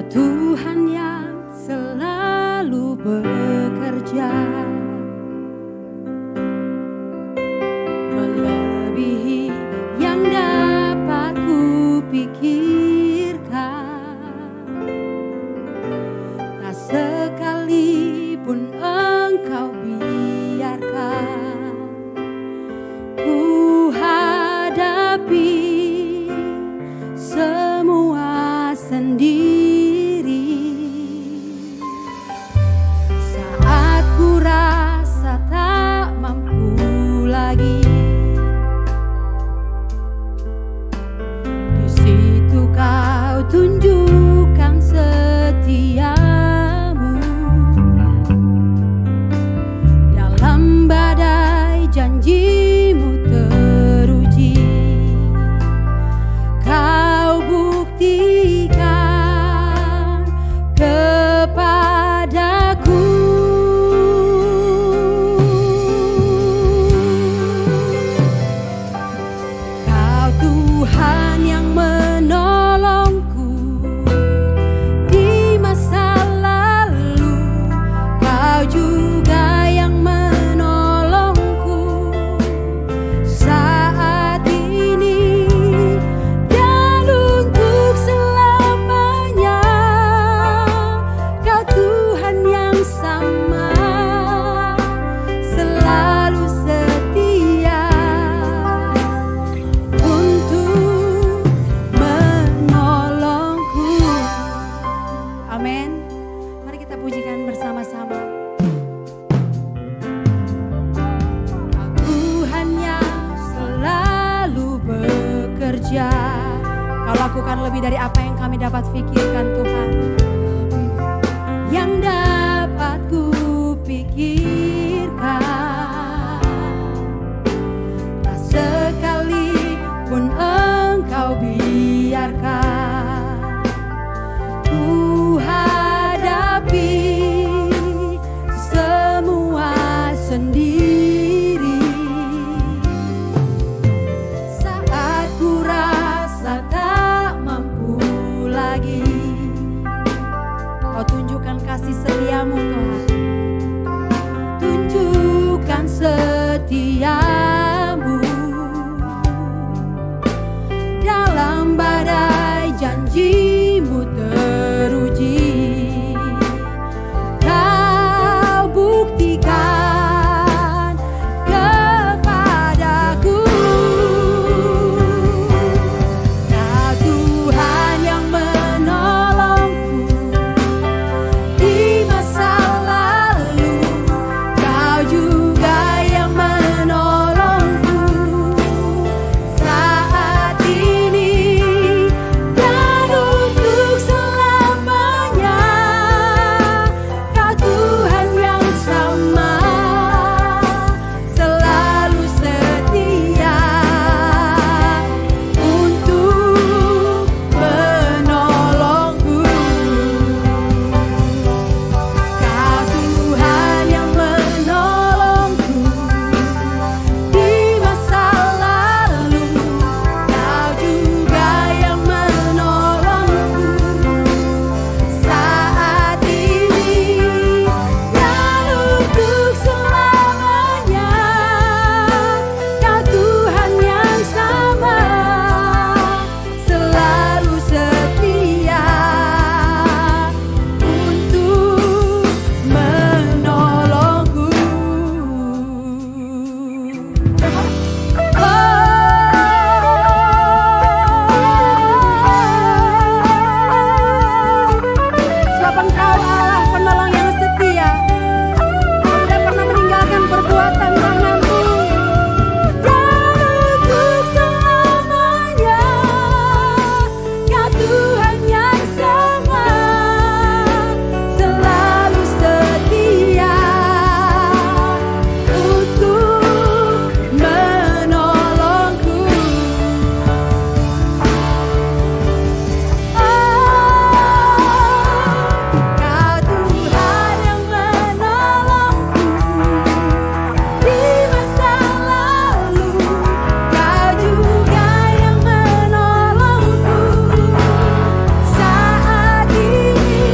Tuhan yang selalu bekerja melebihi yang dapat kupikirkan. Tak sekalipun Engkau biarkan ku hadapi semua sendiri. Saat ku lakukan lebih dari apa yang kami dapat pikirkan Tuhan. Yang dapat ku pikirkan, tak sekalipun Engkau biarkan ku hadapi semua sendiri. Saat ku rasa tak mampu lagi, Kau tunjukkan kasih setiamu Tuhan. Tunjukkan setiamu dalam badai, janjimu teruji. Kau buktikan kepadaku, Kau Tuhan yang menolongku di masa lalu, Kau juga yang menolongku saat ini dan untuk selamanya. Kau Tuhan yang sama, selalu setia untuk menolongku. Kau Tuhan yang menolongku di masa lalu, Kau juga yang menolongku saat ini dan untuk selamanya. Kau Tuhan yang sama, selalu setia untuk menolongku. Sebab Engkau Allah penolong yang setia, Kau tidak pernah meninggalkan perbuatan tanganmu. Dan untuk selamanya, Kau Tuhan yang sama, selalu setia untuk menolongku. Kau Tuhan yang menolongku di masa lalu, Kau juga yang menolongku saat ini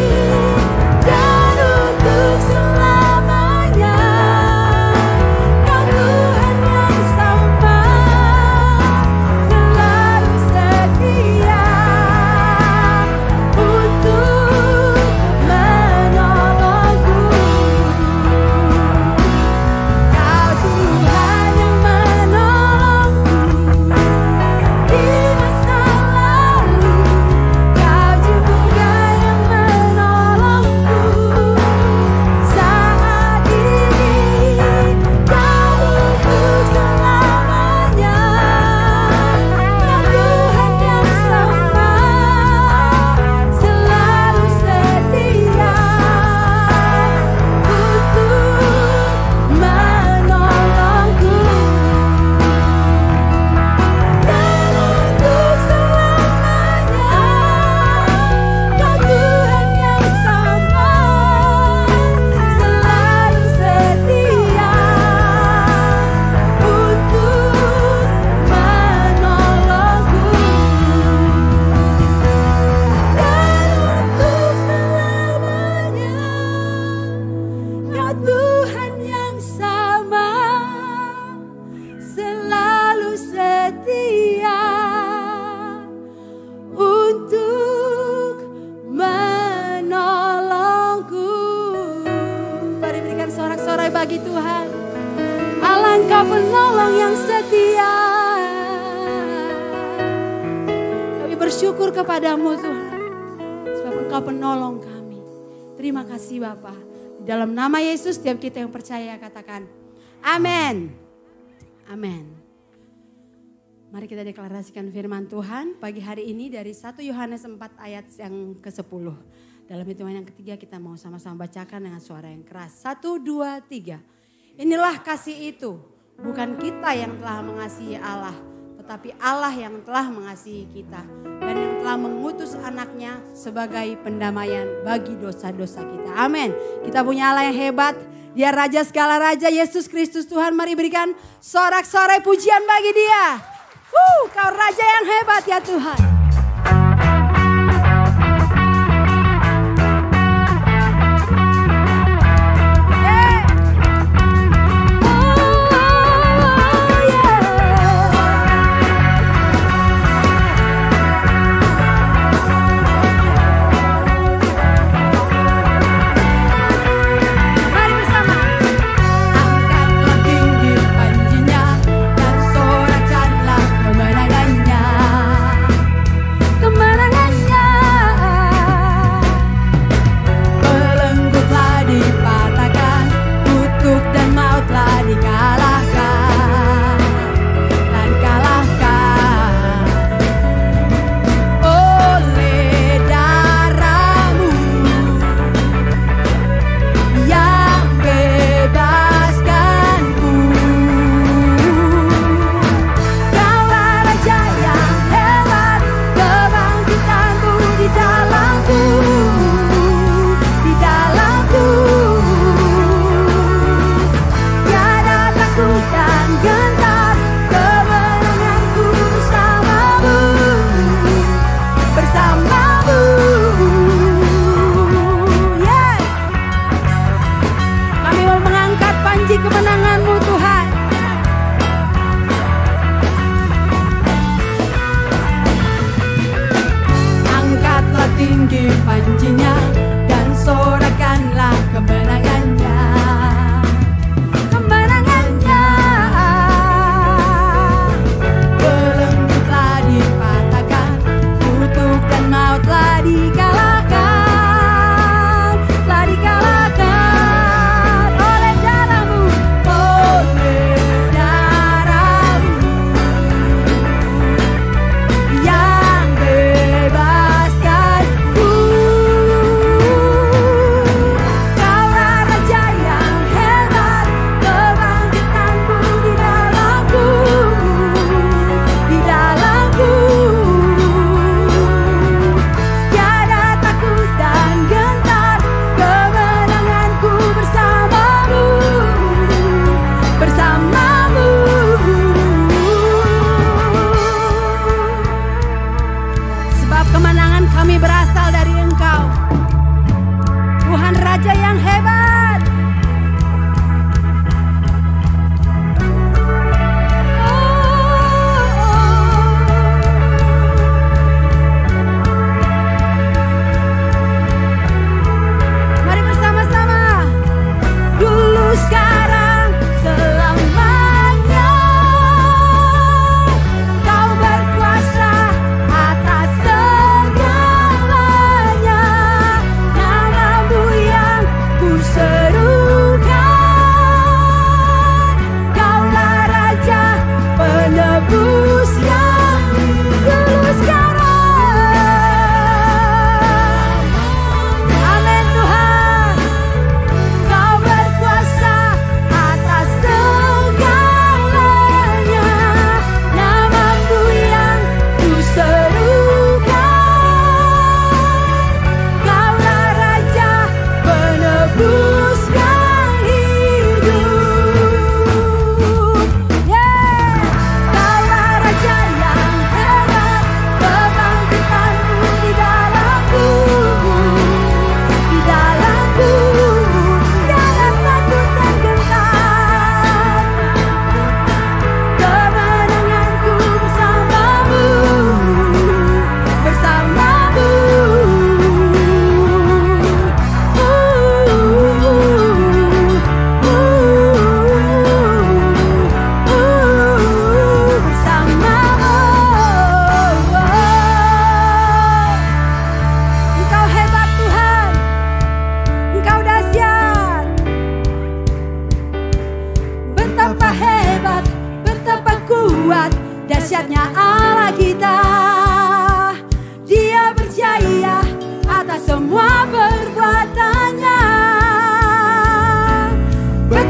dan untuk selamanya. Kau Tuhan yang sama, selalu setia untuk menolongku. Kau Tuhan yang menolongku di masa lalu, Kau juga yang menolongku saat ini dan untuk selamanya. Kau Tuhan yang sama, selalu setia untuk menolongku. Dan untuk selamanya, Kau Tuhan yang sama, selalu setia untuk menolongku. Dan untuk selamanya, Kau Tuhan yang sama, selalu setia untuk menolongku. Mari berikan sorak-sorai bagi Tuhan. Allah Engkau penolong yang setia. Kami bersyukur kepadamu Tuhan, sebab Engkau penolong kami. Terima kasih Bapa. Di dalam nama Yesus setiap kita yang percaya katakan amin. Amin. Mari kita deklarasikan firman Tuhan pagi hari ini dari 1 Yohanes 4 ayat yang ke-10. Dalam hitungan yang ketiga kita mau sama-sama bacakan dengan suara yang keras. 1, 2, 3. Inilah kasih itu, bukan kita yang telah mengasihi Allah, tetapi Allah yang telah mengasihi kita dan yang telah mengutus anaknya sebagai pendamaian bagi dosa-dosa kita. Amin. Kita punya Allah yang hebat. Dia Raja segala Raja, Yesus Kristus Tuhan. Mari berikan sorak-sorai pujian bagi Dia. Kau Raja yang hebat ya Tuhan.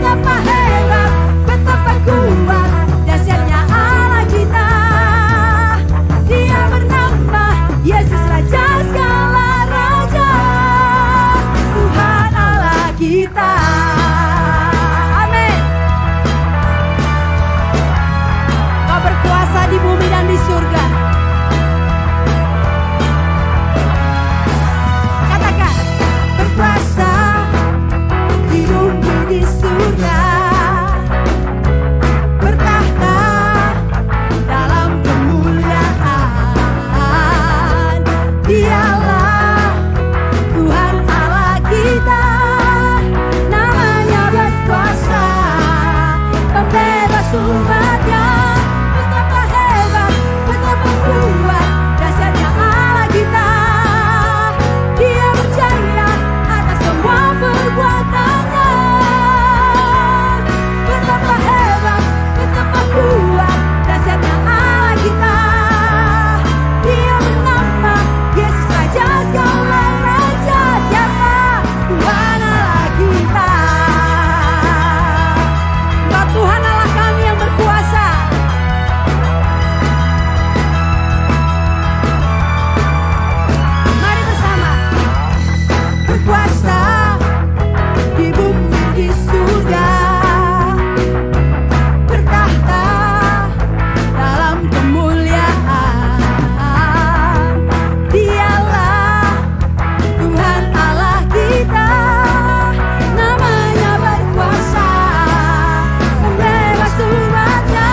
betapa hebat, betapa kuat, dahsyatnya Allah kita. Dia bernama Yesus, Raja segala raja, Tuhan Allah kita. Amin. Kau berkuasa di bumi dan di surga. Katakan, berkuasa di bumi di surga, bertahta dalam kemuliaan. Dialah Tuhan Allah kita, namanya berkuasa, pembebas umatnya. Betapa hebat, betapa kuat, dahsyatnya Allah kita. Dia berjaya atas semua perbuatannya. Betapa hebat, betapa kuat, dahsyatnya Allah kita. Dia bernama Yesus, Raja segala raja. Siapa? Tuhan Allah kita. Engkau Tuhan Allah kami yang berkuasa. Mari bersama. Berkuasa di bumi di surga, bertahta dalam kemuliaan. Dialah Tuhan Allah kita, namanya berkuasa, membebas umatnya.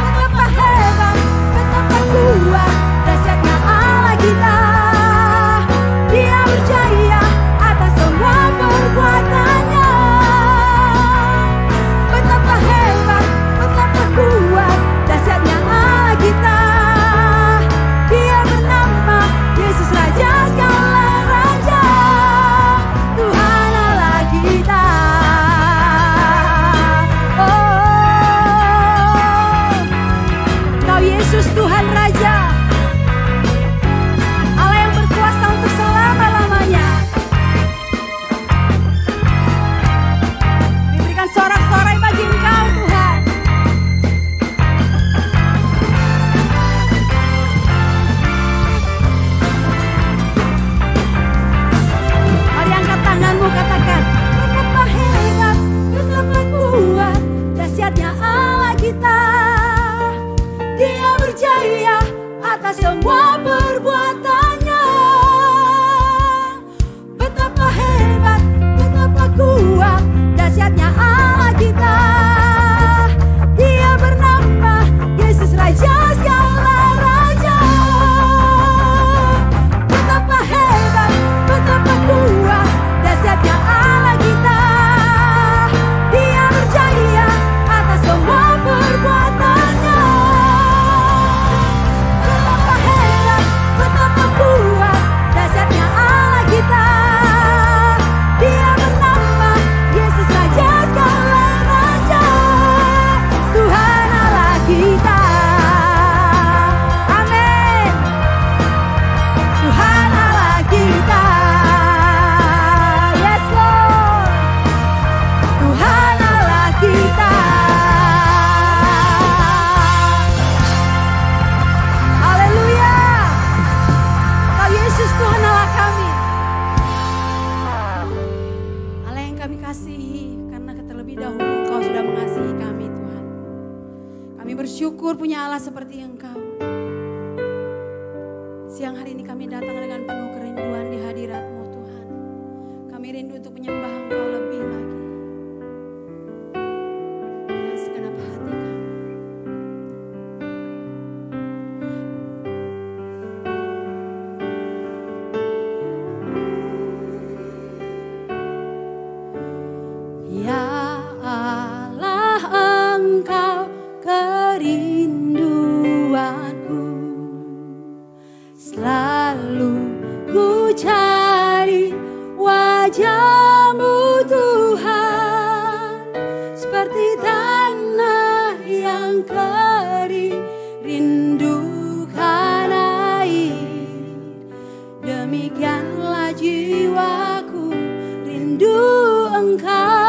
Betapa hebat, betapa kuat, dahsyatnya Allah kita. Dia berjaya atas semua perbuatannya. Betapa hebat, betapa kuat, dahsyatnya Allah kita. Dia bernama Yesus, Raja segala raja, Tuhan Allah kita. Oh, Kau Yesus Tuhan Raja, Allah yang berkuasa untuk selama-lamanya. Diberikan sorak-sorai bagi Engkau Tuhan. Mari angkat tanganmu, katakan, betapa hebat, betapa kuat, dahsyatnya Allah kita. Dia berjaya atas semua perbuatannya. Betapa hebat, betapa kuat, dahsyatnya Allah kita. Dia bernama Yesus, Raja segala raja. Betapa hebat, betapa kuat, dahsyatnya Allah kita. Dia berjaya atas semua perbuatannya. Betapa hebat, betapa kuat, dahsyatnya Allah kita. Dia bernama Yesus, Raja segala raja, Tuhan Allah kita. Amin. Tuhan Allah kita. Yes Lord. Tuhan Allah kita. Haleluya. Kau Yesus Tuhan Allah kami. Allah yang kami kasihi, karena terlebih dahulu Engkau sudah mengasihi kami Tuhan. Kami bersyukur punya Allah seperti Engkau. Siang hari ini kami datang dengan penuh kerinduan di hadirat-Mu Tuhan. Kami rindu untuk menyembah Engkau lebih lagi. Dengan segenap hati kami. Ya Allah, Engkau kerinduanku. Selalu ku cari wajah-Mu Tuhan, seperti tanah yang kering rindukan air. Demikianlah jiwaku rindu Engkau.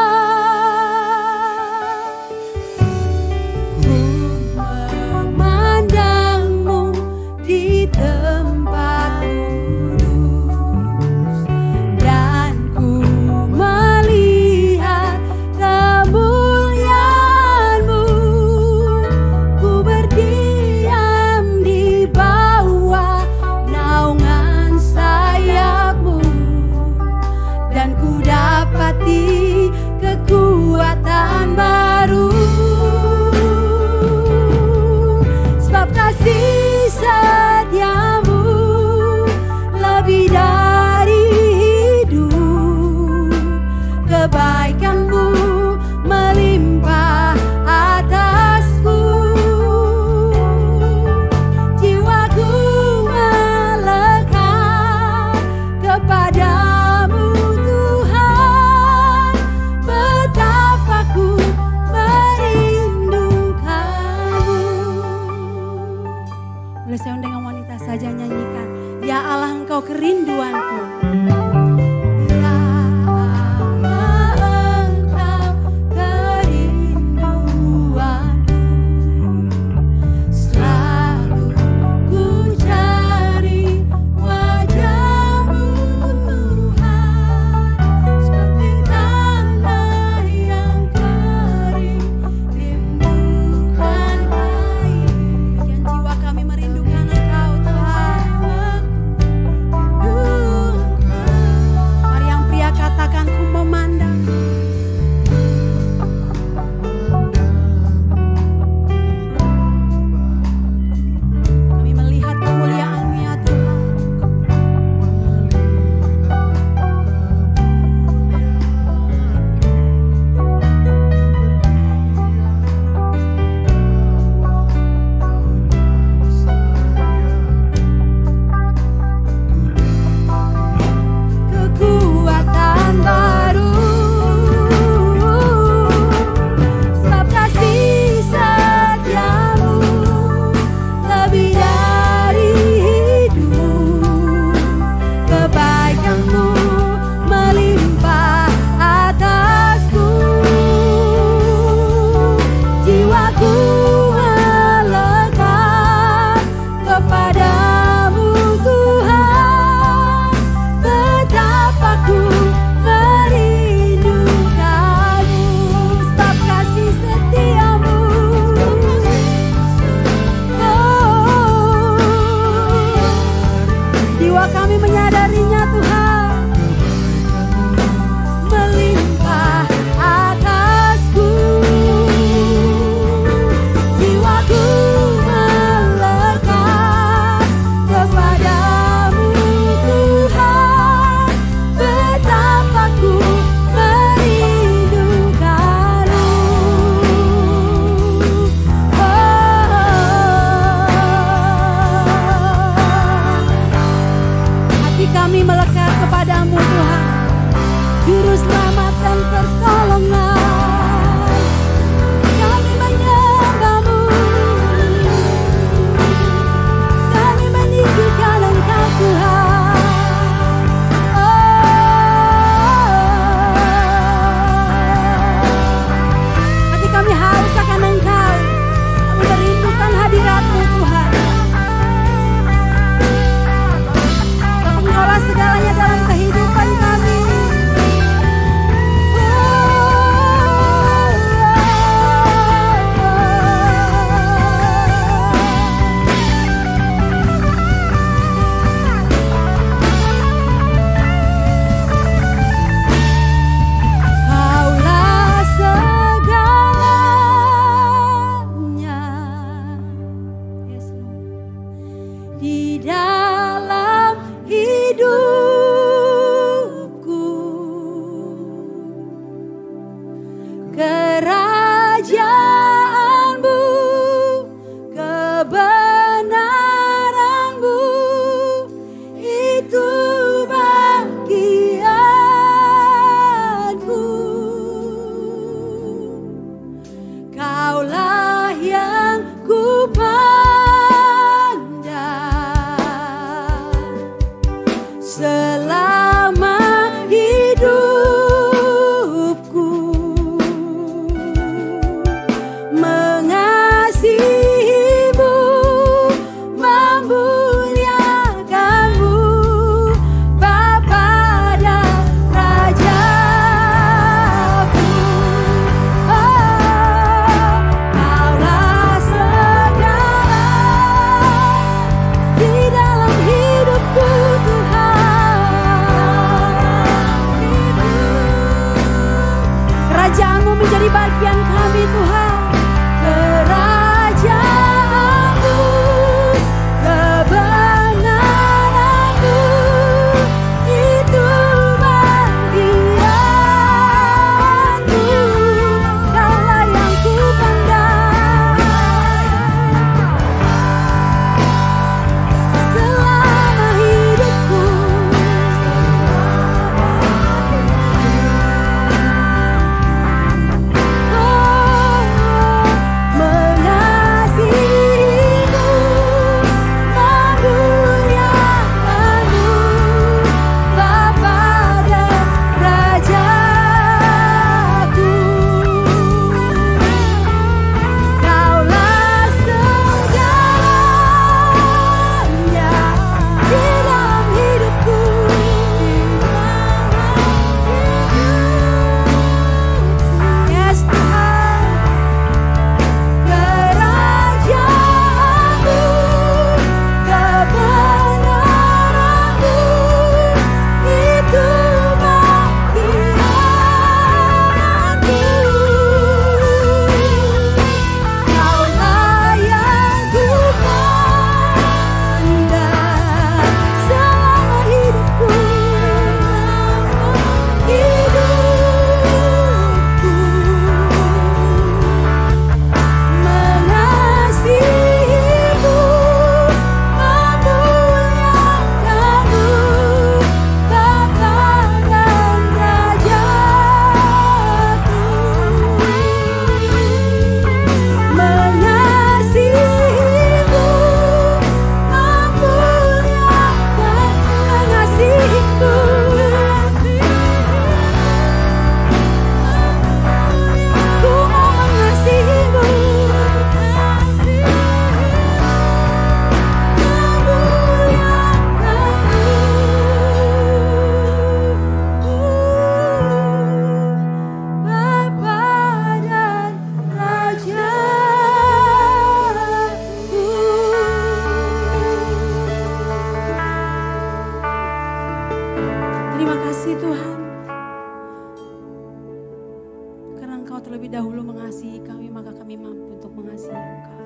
mengasihi kami, maka kami mampu untuk mengasihi Engkau.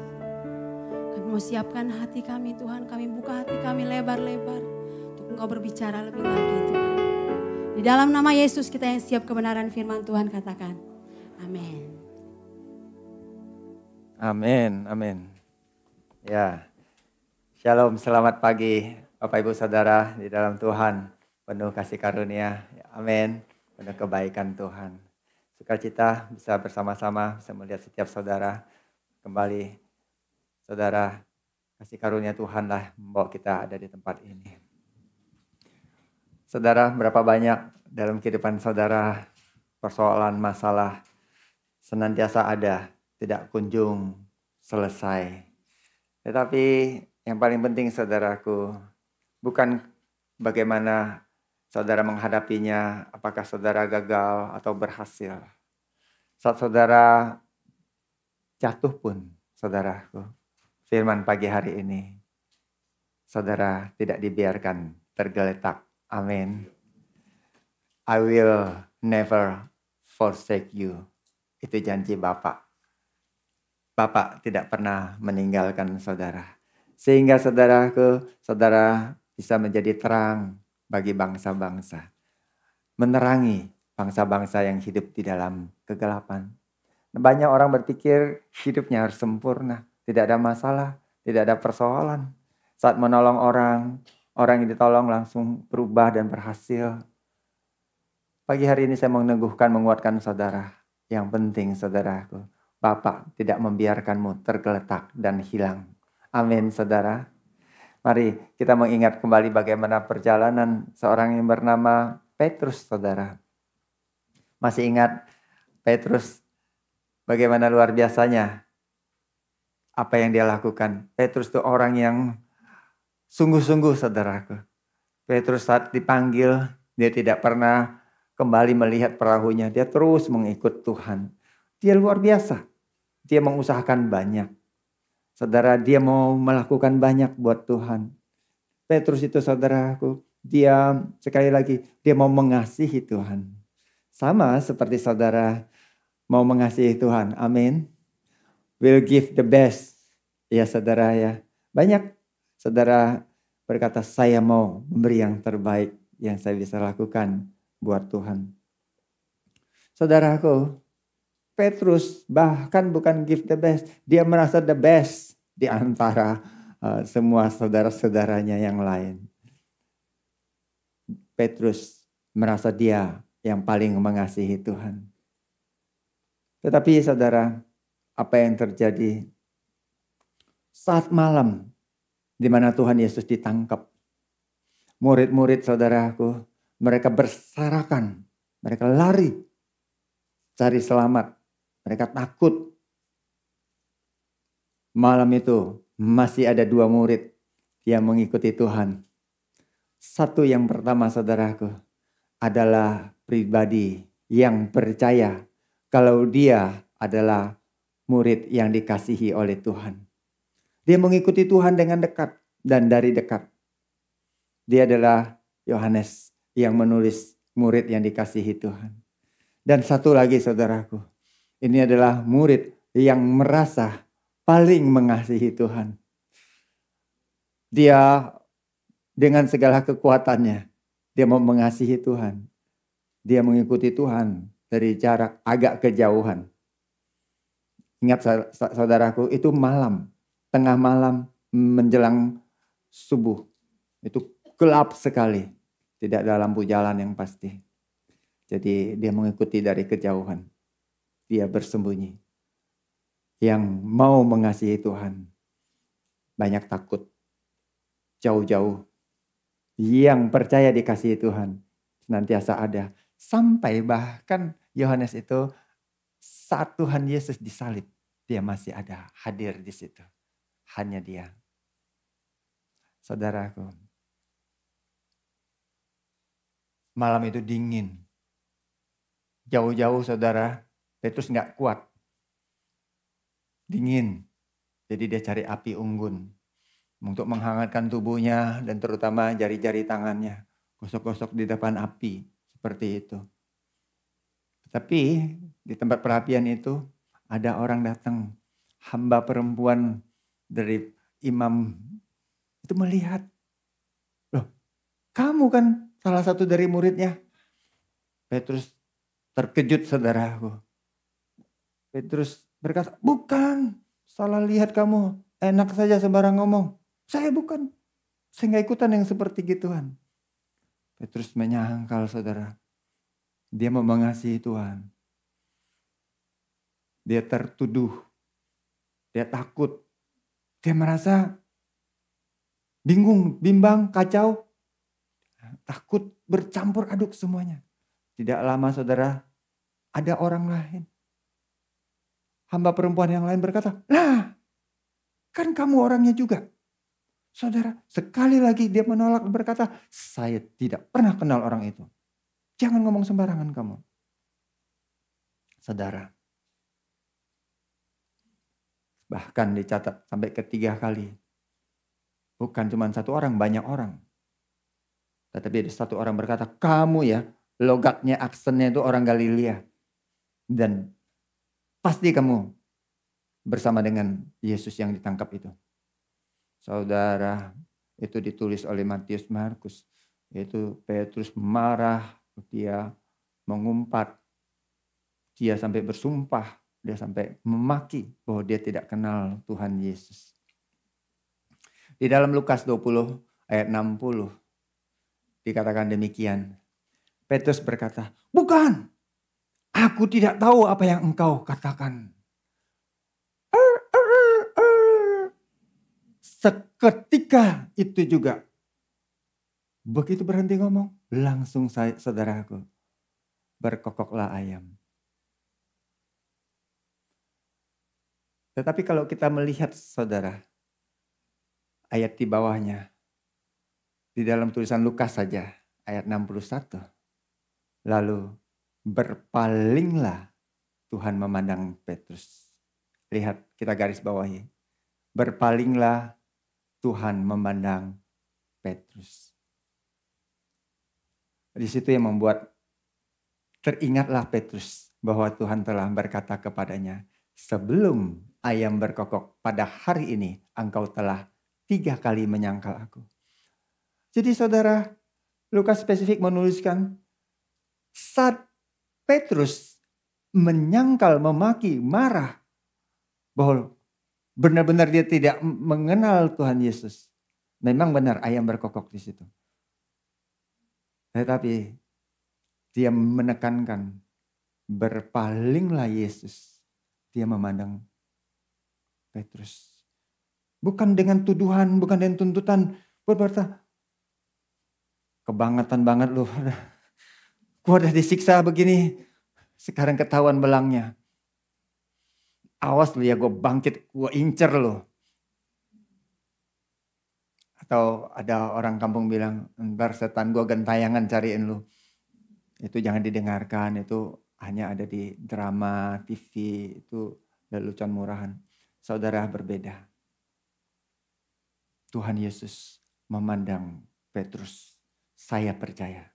Kami mau siapkan hati kami Tuhan, kami buka hati kami lebar-lebar untuk Engkau berbicara lebih lagi Tuhan. Di dalam nama Yesus kita yang siap kebenaran firman Tuhan katakan, amin. Amin, amin. Ya, shalom, selamat pagi Bapak Ibu Saudara di dalam Tuhan. Penuh kasih karunia, amin. Penuh kebaikan Tuhan. Sukacita bisa bersama-sama, bisa melihat setiap saudara kembali. Saudara, kasih karunia Tuhanlah membawa kita ada di tempat ini. Saudara, berapa banyak dalam kehidupan saudara persoalan, masalah senantiasa ada, tidak kunjung selesai. Tetapi yang paling penting saudaraku, bukan bagaimana saudara menghadapinya, apakah saudara gagal atau berhasil. Saat saudara jatuh pun, saudaraku, firman pagi hari ini, saudara tidak dibiarkan tergeletak. Amin. I will never forsake you. Itu janji Bapak. Bapak tidak pernah meninggalkan saudara. Sehingga saudaraku, saudara bisa menjadi terang bagi bangsa-bangsa. Menerangi bangsa-bangsa yang hidup di dalam kegelapan. Banyak orang berpikir hidupnya harus sempurna. Tidak ada masalah, tidak ada persoalan. Saat menolong orang, orang yang ditolong langsung berubah dan berhasil. Pagi hari ini saya mau meneguhkan, menguatkan saudara. Yang penting saudaraku, Bapak tidak membiarkanmu tergeletak dan hilang. Amin saudara. Mari kita mengingat kembali bagaimana perjalanan seorang yang bernama Petrus, saudara. Masih ingat Petrus bagaimana luar biasanya apa yang dia lakukan. Petrus itu orang yang sungguh-sungguh, saudaraku. Petrus saat dipanggil, dia tidak pernah kembali melihat perahunya. Dia terus mengikut Tuhan. Dia luar biasa. Dia mengusahakan banyak. Saudara, dia mau melakukan banyak buat Tuhan. Petrus itu saudaraku, dia sekali lagi, dia mau mengasihi Tuhan. Sama seperti saudara mau mengasihi Tuhan. Amin. Will give the best. Ya saudara ya. Banyak saudara berkata, saya mau memberi yang terbaik yang saya bisa lakukan buat Tuhan. Saudaraku, Petrus bahkan bukan give the best. Dia merasa the best di antara semua saudara-saudaranya yang lain. Petrus merasa dia yang paling mengasihi Tuhan. Tetapi saudara, apa yang terjadi saat malam di mana Tuhan Yesus ditangkap? Murid-murid saudaraku, mereka bersarakan, mereka lari cari selamat. Mereka takut. Malam itu masih ada 2 murid yang mengikuti Tuhan. Satu yang pertama saudaraku adalah pribadi yang percaya kalau dia adalah murid yang dikasihi oleh Tuhan. Dia mengikuti Tuhan dengan dekat dan dari dekat. Dia adalah Yohanes yang menulis murid yang dikasihi Tuhan. Dan satu lagi saudaraku, ini adalah murid yang merasa paling mengasihi Tuhan. Dia dengan segala kekuatannya, dia mau mengasihi Tuhan. Dia mengikuti Tuhan dari jarak agak kejauhan. Ingat saudaraku, itu malam, tengah malam menjelang subuh. Itu gelap sekali, tidak ada lampu jalan yang pasti. Jadi dia mengikuti dari kejauhan. Dia bersembunyi. Yang mau mengasihi Tuhan. Banyak takut. Jauh-jauh. Yang percaya dikasihi Tuhan. Senantiasa ada. Sampai bahkan Yohanes itu saat Tuhan Yesus disalib. Dia masih ada. Hadir di situ. Hanya dia. Saudaraku. Malam itu dingin. Jauh-jauh saudara. Petrus gak kuat. Dingin. Jadi dia cari api unggun. Untuk menghangatkan tubuhnya dan terutama jari-jari tangannya. Gosok-gosok di depan api. Seperti itu. Tapi di tempat perapian itu ada orang datang, hamba perempuan dari imam itu melihat, loh kamu kan salah satu dari muridnya. Petrus terkejut saudaraku. Petrus berkata, bukan, salah lihat kamu, enak saja sembarang ngomong. Saya bukan, saya nggak ikutan yang seperti gituan. Petrus menyangkal saudara, dia mau mengasihi Tuhan. Dia tertuduh, dia takut, dia merasa bingung, bimbang, kacau, takut, bercampur aduk semuanya. Tidak lama saudara, ada orang lain. Hamba perempuan yang lain berkata, nah kan kamu orangnya juga. Saudara, sekali lagi dia menolak berkata, saya tidak pernah kenal orang itu. Jangan ngomong sembarangan kamu. Saudara, bahkan dicatat sampai ketiga kali. Bukan cuma satu orang, banyak orang. Tetapi ada satu orang berkata, kamu ya, logatnya, aksennya itu orang Galilea. Dan pasti kamu bersama dengan Yesus yang ditangkap itu. Saudara, itu ditulis oleh Matius Markus. Yaitu Petrus marah, dia mengumpat. Dia sampai bersumpah, dia sampai memaki bahwa dia tidak kenal Tuhan Yesus. Di dalam Lukas 20 ayat 60 dikatakan demikian. Petrus berkata, bukan, aku tidak tahu apa yang engkau katakan. Seketika itu juga, begitu berhenti ngomong, langsung saudaraku, berkokoklah ayam. Tetapi kalau kita melihat saudara, ayat di bawahnya, di dalam tulisan Lukas saja, ayat 61. Lalu berpalinglah Tuhan memandang Petrus. Lihat, kita garis bawahi. Berpalinglah Tuhan memandang Petrus. Di situ yang membuat teringatlah Petrus bahwa Tuhan telah berkata kepadanya, sebelum ayam berkokok pada hari ini engkau telah 3 kali menyangkal aku. Jadi saudara, Lukas spesifik menuliskan saat Petrus menyangkal, memaki, marah bahwa benar-benar dia tidak mengenal Tuhan Yesus. Memang benar ayam berkokok di situ. Tetapi dia menekankan berpalinglah Yesus. Dia memandang Petrus. Bukan dengan tuduhan, bukan dengan tuntutan. Berkata, kebangetan banget loh. Gua udah disiksa begini. Sekarang ketahuan belangnya. Awas lu ya, gue bangkit, gue incer lo. Atau ada orang kampung bilang, ntar setan gue gentayangan cariin lu. Itu jangan didengarkan, itu hanya ada di drama, TV, itu lelucon murahan. Saudara berbeda. Tuhan Yesus memandang Petrus, saya percaya.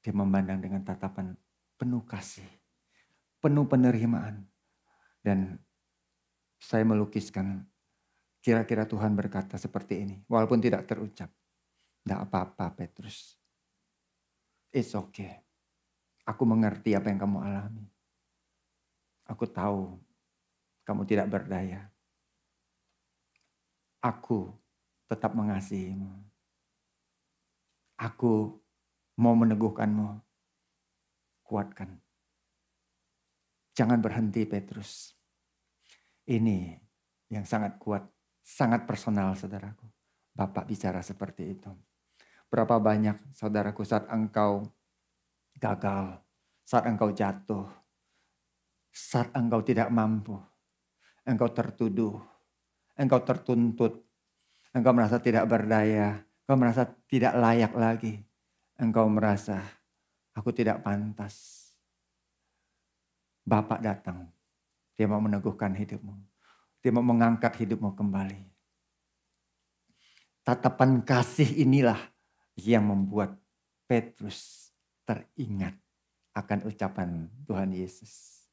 Dia memandang dengan tatapan penuh kasih, penuh penerimaan. Dan saya melukiskan kira-kira Tuhan berkata seperti ini. Walaupun tidak terucap. Tidak apa-apa Petrus. It's okay. Aku mengerti apa yang kamu alami. Aku tahu kamu tidak berdaya. Aku tetap mengasihimu. Aku mau meneguhkanmu. Kuatkan. Jangan berhenti Petrus. Ini yang sangat kuat, sangat personal saudaraku. Bapak bicara seperti itu. Berapa banyak saudaraku saat engkau gagal, saat engkau jatuh, saat engkau tidak mampu, engkau tertuduh, engkau tertuntut, engkau merasa tidak berdaya, engkau merasa tidak layak lagi, engkau merasa aku tidak pantas. Bapak datang, dia mau meneguhkan hidupmu. Dia mau mengangkat hidupmu kembali. Tatapan kasih inilah yang membuat Petrus teringat akan ucapan Tuhan Yesus.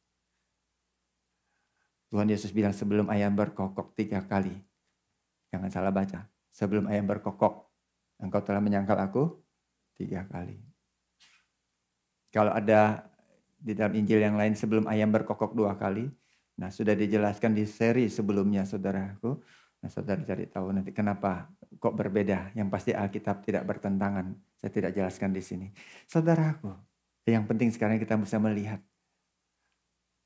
Tuhan Yesus bilang sebelum ayam berkokok 3 kali. Jangan salah baca. Sebelum ayam berkokok, engkau telah menyangkal aku 3 kali. Kalau ada di dalam Injil yang lain sebelum ayam berkokok 2 kali. Nah sudah dijelaskan di seri sebelumnya saudaraku. Nah saudara cari tahu nanti kenapa kok berbeda. Yang pasti Alkitab tidak bertentangan. Saya tidak jelaskan di sini. Saudaraku, yang penting sekarang kita bisa melihat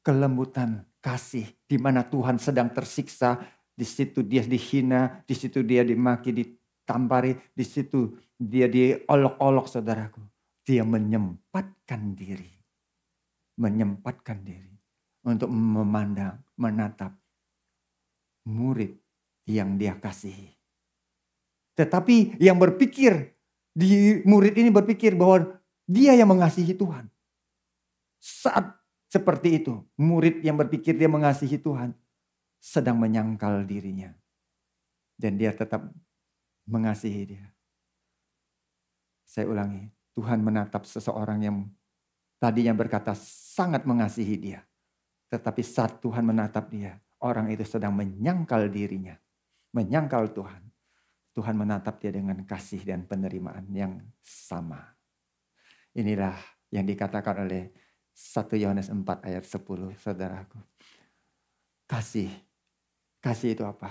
kelembutan kasih di mana Tuhan sedang tersiksa, di situ dia dihina, di situ dia dimaki, ditampari, di situ dia diolok-olok saudaraku. Dia menyempatkan diri untuk memandang, menatap murid yang dia kasihi. Tetapi yang berpikir, di murid ini berpikir bahwa dia yang mengasihi Tuhan. Saat seperti itu, murid yang berpikir dia mengasihi Tuhan sedang menyangkal dirinya. Dan dia tetap mengasihi dia. Saya ulangi, Tuhan menatap seseorang yang tadinya berkata sangat mengasihi dia. Tetapi saat Tuhan menatap dia, orang itu sedang menyangkal dirinya. Menyangkal Tuhan. Tuhan menatap dia dengan kasih dan penerimaan yang sama. Inilah yang dikatakan oleh 1 Yohanes 4 ayat 10, saudaraku. Kasih itu apa?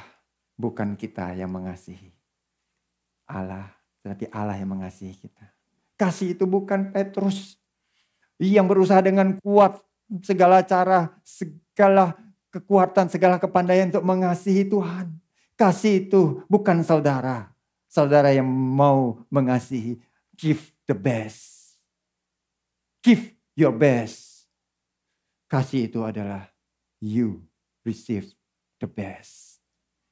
Bukan kita yang mengasihi Allah, tetapi Allah yang mengasihi kita. Kasih itu bukan Petrus yang berusaha dengan kuat segala cara, segala kekuatan, segala kepandaian untuk mengasihi Tuhan. Kasih itu bukan saudara yang mau mengasihi. Give the best. Give your best. Kasih itu adalah you receive the best.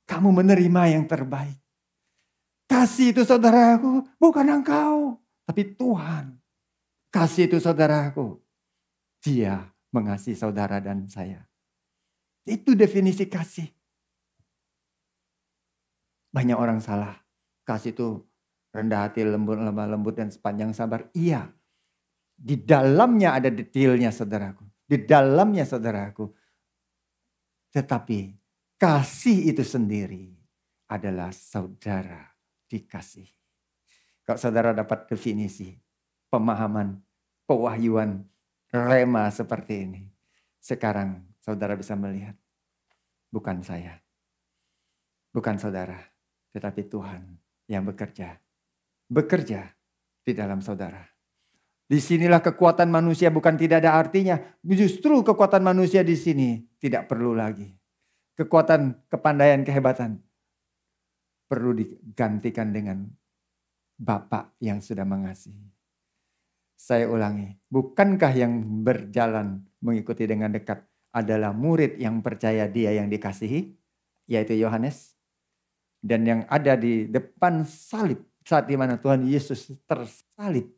Kamu menerima yang terbaik. Kasih itu saudaraku bukan engkau, tapi Tuhan. Kasih itu saudaraku, dia mengasihi saudara dan saya. Itu definisi kasih. Banyak orang salah. Kasih itu rendah hati, lembut, lemah lembut dan sepanjang sabar. Iya. Di dalamnya ada detailnya saudaraku. Di dalamnya saudaraku. Tetapi kasih itu sendiri adalah saudara dikasihi. Kalau saudara dapat definisi, pemahaman, pewahyuan, rema seperti ini. Sekarang saudara bisa melihat. Bukan saya. Bukan saudara. Tetapi Tuhan yang bekerja. Bekerja di dalam saudara. Disinilah kekuatan manusia bukan tidak ada artinya. Justru kekuatan manusia di sini tidak perlu lagi. Kekuatan, kepandaian, kehebatan. Perlu digantikan dengan Bapa yang sudah mengasihi. Saya ulangi. Bukankah yang berjalan mengikuti dengan dekat adalah murid yang percaya dia yang dikasihi? Yaitu Yohanes. Dan yang ada di depan salib. Saat dimana Tuhan Yesus tersalib.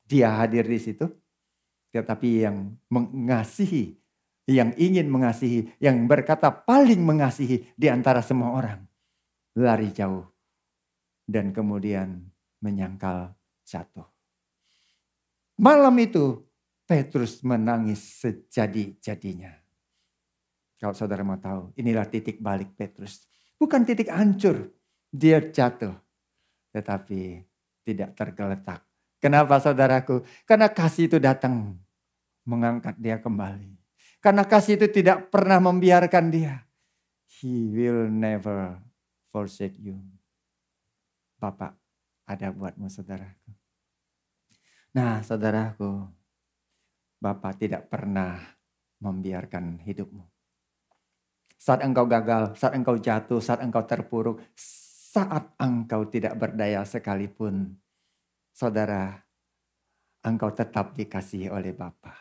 Dia hadir di situ. Tetapi yang mengasihi. Yang ingin mengasihi. Yang berkata paling mengasihi di antara semua orang. Lari jauh. Dan kemudian menyangkal jatuh. Malam itu Petrus menangis sejadi-jadinya. Kalau saudara mau tahu, inilah titik balik Petrus. Bukan titik hancur, dia jatuh. Tetapi tidak tergeletak. Kenapa saudaraku? Karena kasih itu datang mengangkat dia kembali. Karena kasih itu tidak pernah membiarkan dia. He will never forsake you. Bapak ada buatmu saudaraku. Nah saudaraku, Bapak tidak pernah membiarkan hidupmu. Saat engkau gagal, saat engkau jatuh, saat engkau terpuruk, saat engkau tidak berdaya sekalipun, saudara, engkau tetap dikasihi oleh Bapa.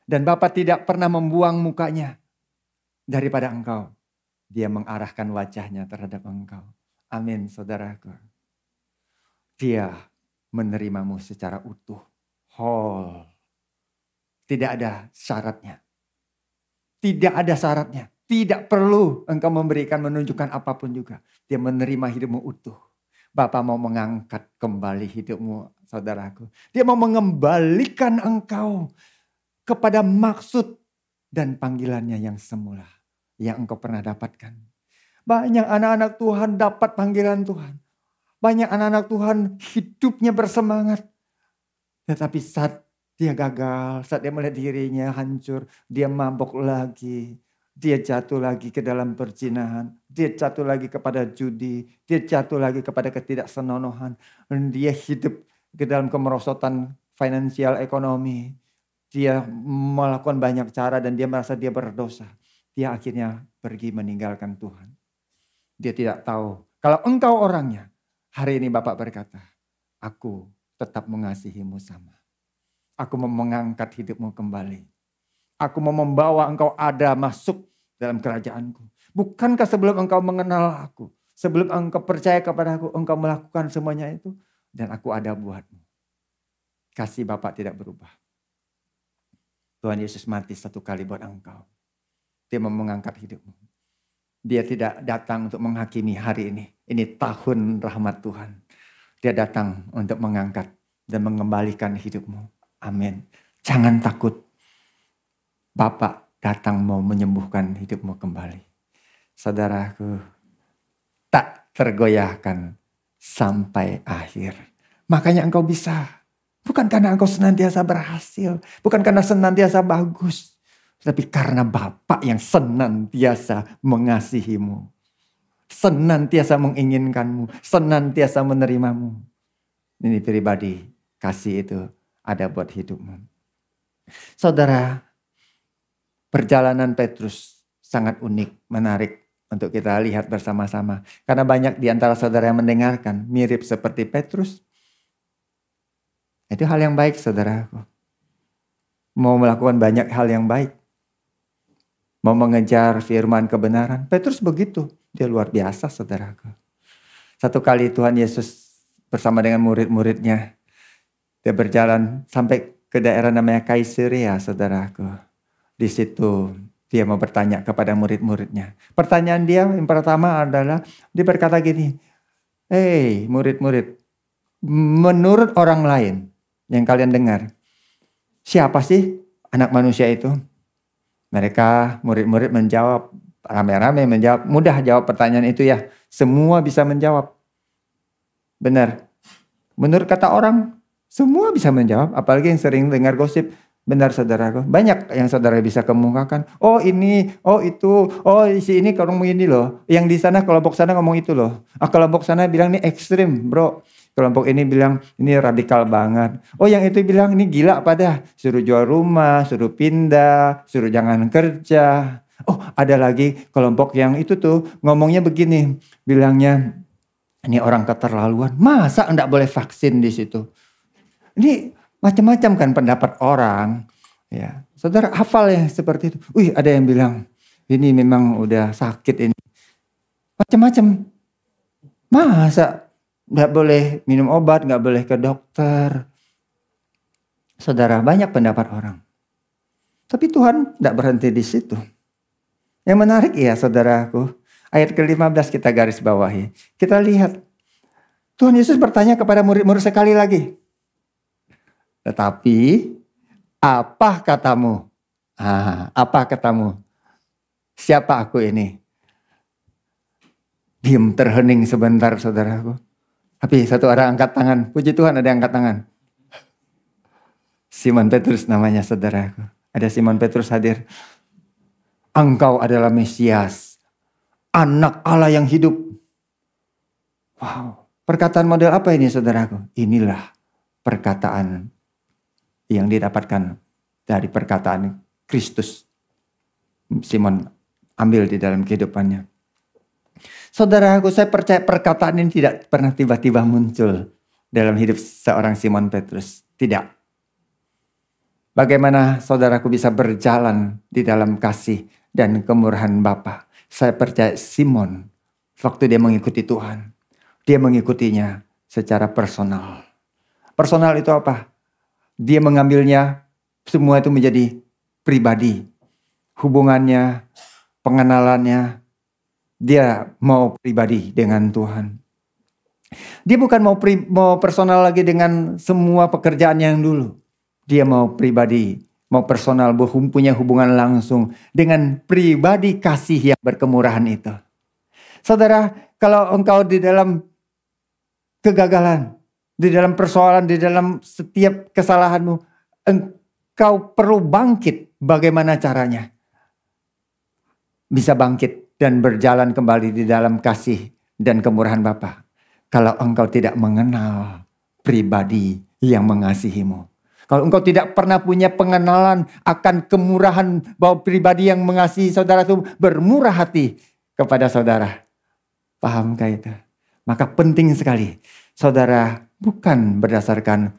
Dan Bapa tidak pernah membuang mukanya daripada engkau. Dia mengarahkan wajahnya terhadap engkau. Amin saudaraku. Dia menerimamu secara utuh. Whole. Tidak ada syaratnya. Tidak ada syaratnya. Tidak perlu engkau memberikan, menunjukkan apapun juga. Dia menerima hidupmu utuh. Bapa mau mengangkat kembali hidupmu saudaraku. Dia mau mengembalikan engkau kepada maksud dan panggilannya yang semula yang engkau pernah dapatkan. Banyak anak-anak Tuhan dapat panggilan Tuhan. Banyak anak-anak Tuhan hidupnya bersemangat. Tetapi saat dia gagal, saat dia melihat dirinya hancur, dia mabok lagi. Dia jatuh lagi ke dalam perzinahan. Dia jatuh lagi kepada judi. Dia jatuh lagi kepada ketidaksenonohan. Dan dia hidup ke dalam kemerosotan finansial ekonomi. Dia melakukan banyak cara dan dia merasa dia berdosa. Dia akhirnya pergi meninggalkan Tuhan. Dia tidak tahu. Kalau engkau orangnya, hari ini Bapak berkata, aku tetap mengasihimu sama. Aku mau mengangkat hidupmu kembali. Aku mau membawa engkau ada masuk dalam kerajaanku. Bukankah sebelum engkau mengenal aku, sebelum engkau percaya kepada aku, engkau melakukan semuanya itu, dan aku ada buatmu. Kasih Bapak tidak berubah. Tuhan Yesus mati satu kali buat engkau. Dia mau mengangkat hidupmu. Dia tidak datang untuk menghakimi hari ini. Ini tahun rahmat Tuhan. Dia datang untuk mengangkat dan mengembalikan hidupmu. Amin. Jangan takut. Bapak datang mau menyembuhkan hidupmu kembali. Saudaraku, tak tergoyahkan sampai akhir. Makanya engkau bisa. Bukan karena engkau senantiasa berhasil. Bukan karena senantiasa bagus. Tapi karena Bapa yang senantiasa mengasihimu. Senantiasa menginginkanmu. Senantiasa menerimamu. Ini pribadi. Kasih itu ada buat hidupmu. Saudara, perjalanan Petrus sangat unik, menarik untuk kita lihat bersama-sama. Karena banyak di antara saudara yang mendengarkan mirip seperti Petrus. Itu hal yang baik, saudaraku. Mau melakukan banyak hal yang baik. Mau mengejar firman kebenaran. Petrus begitu. Dia luar biasa, saudaraku. Satu kali Tuhan Yesus bersama dengan murid-muridnya. Dia berjalan sampai ke daerah namanya Kaisarea, saudaraku. Di situ dia mau bertanya kepada murid-muridnya. Pertanyaan dia yang pertama adalah, dia berkata gini, "Hei murid-murid, menurut orang lain yang kalian dengar, siapa sih anak manusia itu?" Mereka murid-murid menjawab, rame-rame menjawab, mudah jawab pertanyaan itu ya. Semua bisa menjawab. Benar. Menurut kata orang, semua bisa menjawab, apalagi yang sering dengar gosip. Benar saudaraku, banyak yang saudara bisa kemukakan. Oh ini, oh itu, oh si ini ngomong ini loh. Yang di sana kelompok sana ngomong itu loh. Kelompok sana bilang ini ekstrim bro. Kelompok ini bilang ini radikal banget. Oh yang itu bilang ini gila pada. Suruh jual rumah, suruh pindah, suruh jangan kerja. Oh ada lagi kelompok yang itu tuh ngomongnya begini. Bilangnya ini orang keterlaluan. Masa enggak boleh vaksin di situ? Ini macam-macam kan pendapat orang. Ya, saudara hafal yang seperti itu. Wih ada yang bilang ini memang udah sakit ini. Macam-macam. Masa nggak boleh minum obat, nggak boleh ke dokter. Saudara, banyak pendapat orang. Tapi Tuhan nggak berhenti di situ. Yang menarik ya saudaraku, ayat ke-15 kita garis bawahi. Kita lihat, Tuhan Yesus bertanya kepada murid-murid sekali lagi. Tetapi, apa katamu? Apa katamu? Siapa aku ini? Diam terhening sebentar saudaraku. Tapi satu orang angkat tangan. Puji Tuhan ada yang angkat tangan. Simon Petrus namanya saudaraku. Ada Simon Petrus hadir. Engkau adalah Mesias. Anak Allah yang hidup. Wow. Perkataan model apa ini saudaraku? Inilah perkataan yang didapatkan dari perkataan Kristus. Simon ambil di dalam kehidupannya. Saudaraku, saya percaya perkataan ini tidak pernah tiba-tiba muncul dalam hidup seorang Simon Petrus. Tidak. Bagaimana saudaraku bisa berjalan di dalam kasih dan kemurahan Bapa? Saya percaya Simon, waktu dia mengikuti Tuhan, dia mengikutinya secara personal. Personal itu apa? Dia mengambilnya semua itu menjadi pribadi. Hubungannya, pengenalannya, dia mau pribadi dengan Tuhan. Dia bukan mau personal lagi dengan semua pekerjaan yang dulu. Dia mau pribadi, mau personal, punya hubungan langsung dengan pribadi kasih yang berkemurahan itu. Saudara, kalau engkau di dalam kegagalan, di dalam persoalan, di dalam setiap kesalahanmu, engkau perlu bangkit. Bagaimana caranya? Bisa bangkit dan berjalan kembali di dalam kasih dan kemurahan Bapa. Kalau engkau tidak mengenal pribadi yang mengasihimu. Kalau engkau tidak pernah punya pengenalan akan kemurahan bahwa pribadi yang mengasihi saudara itu bermurah hati kepada saudara. Pahamkah itu? Maka penting sekali saudara bukan berdasarkan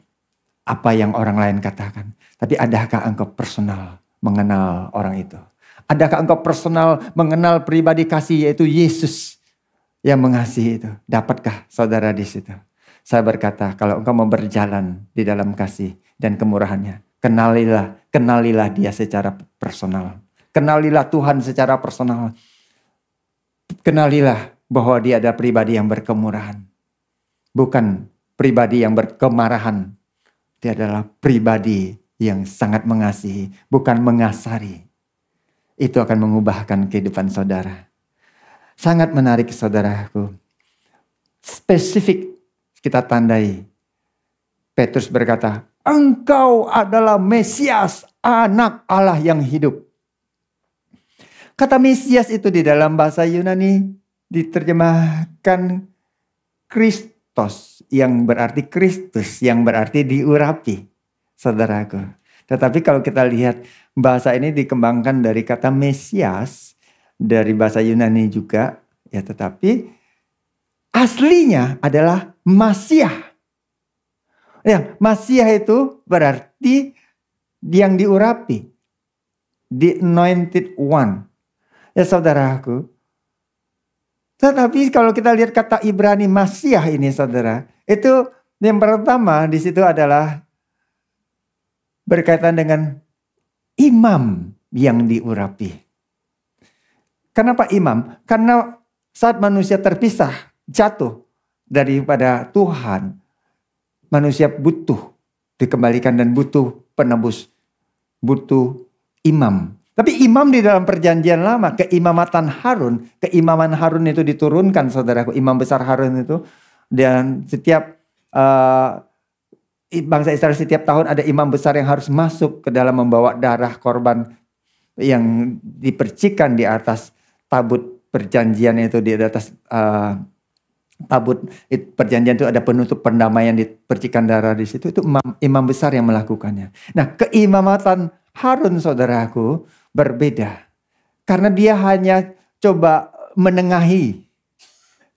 apa yang orang lain katakan. Tapi adakah engkau personal mengenal orang itu? Adakah engkau personal mengenal pribadi kasih yaitu Yesus yang mengasihi itu? Dapatkah saudara di situ? Saya berkata kalau engkau mau berjalan di dalam kasih dan kemurahannya, kenalilah dia secara personal. Kenalilah Tuhan secara personal. Kenalilah bahwa dia adalah pribadi yang berkemurahan. Bukan pribadi yang berkemarahan. Dia adalah pribadi yang sangat mengasihi, bukan mengasari. Itu akan mengubahkan kehidupan saudara. Sangat menarik saudaraku. Spesifik kita tandai. Petrus berkata, engkau adalah Mesias, anak Allah yang hidup. Kata Mesias itu di dalam bahasa Yunani diterjemahkan Kristos, yang berarti Kristus, yang berarti diurapi, saudaraku. Tetapi kalau kita lihat bahasa ini dikembangkan dari kata Mesias, dari bahasa Yunani juga, ya tetapi aslinya adalah Masiah. Ya, Masiah itu berarti yang diurapi, the anointed one. Ya saudaraku. Tetapi kalau kita lihat kata Ibrani Masiah ini saudara, itu yang pertama di situ adalah berkaitan dengan imam yang diurapi. Kenapa imam? Karena saat manusia terpisah, jatuh daripada Tuhan, manusia butuh dikembalikan dan butuh penebus, butuh imam. Tapi imam di dalam perjanjian lama, keimaman Harun itu diturunkan saudaraku, imam besar Harun itu. Dan setiap bangsa Israel setiap tahun ada imam besar yang harus masuk ke dalam membawa darah korban yang dipercikan di atas tabut perjanjian itu, di atas tabut perjanjian itu ada penutup pendamaian, dipercikan darah di situ. Itu imam besar yang melakukannya. Nah, keimamatan Harun saudaraku berbeda. Karena dia hanya coba menengahi,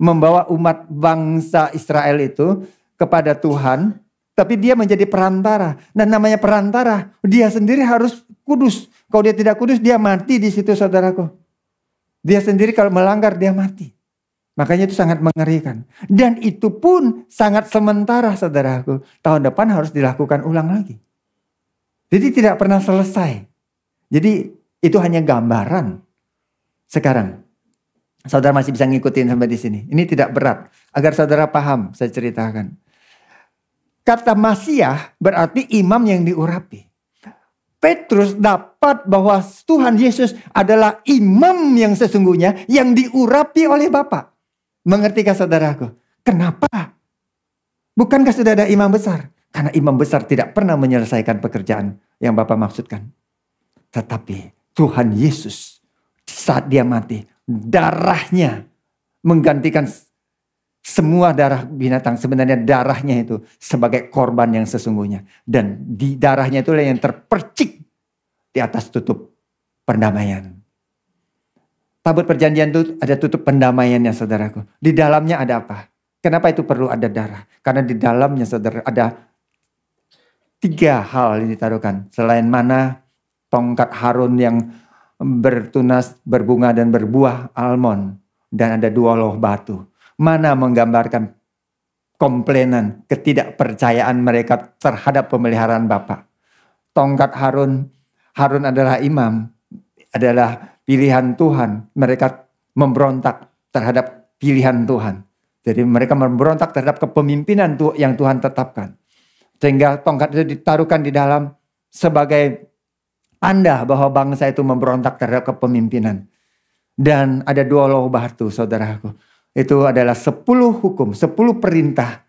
membawa umat bangsa Israel itu kepada Tuhan. Tapi dia menjadi perantara. Dan namanya perantara, dia sendiri harus kudus. Kalau dia tidak kudus, dia mati di situ saudaraku. Dia sendiri kalau melanggar, dia mati. Makanya itu sangat mengerikan. Dan itu pun sangat sementara saudaraku. Tahun depan harus dilakukan ulang lagi. Jadi tidak pernah selesai. Jadi itu hanya gambaran. Sekarang, saudara masih bisa ngikutin sampai di sini. Ini tidak berat. Agar saudara paham, saya ceritakan. Kata Masiah berarti imam yang diurapi. Petrus dapat bahwa Tuhan Yesus adalah imam yang sesungguhnya yang diurapi oleh Bapa. Mengertikah saudaraku? Kenapa? Bukankah sudah ada imam besar? Karena imam besar tidak pernah menyelesaikan pekerjaan yang Bapa maksudkan. Tetapi Tuhan Yesus saat dia mati, darahnya menggantikan semua darah binatang. Sebenarnya darahnya itu sebagai korban yang sesungguhnya. Dan di darahnya itulah yang terpercik di atas tutup pendamaian. Tabut perjanjian itu ada tutup pendamaiannya saudaraku. Di dalamnya ada apa? Kenapa itu perlu ada darah? Karena di dalamnya saudara ada 3 hal yang ditaruhkan. Selain mana, tongkat Harun yang bertunas, berbunga dan berbuah almond. Dan ada 2 loh batu. Mana menggambarkan komplainan, ketidakpercayaan mereka terhadap pemeliharaan Bapa. Tongkat Harun adalah imam, adalah pilihan Tuhan. Mereka memberontak terhadap pilihan Tuhan. Jadi mereka memberontak terhadap kepemimpinan yang Tuhan tetapkan. Sehingga tongkat itu ditaruhkan di dalam sebagai tanda bahwa bangsa itu memberontak terhadap kepemimpinan. Dan ada 2 loh batu, saudaraku. Itu adalah 10 hukum, 10 perintah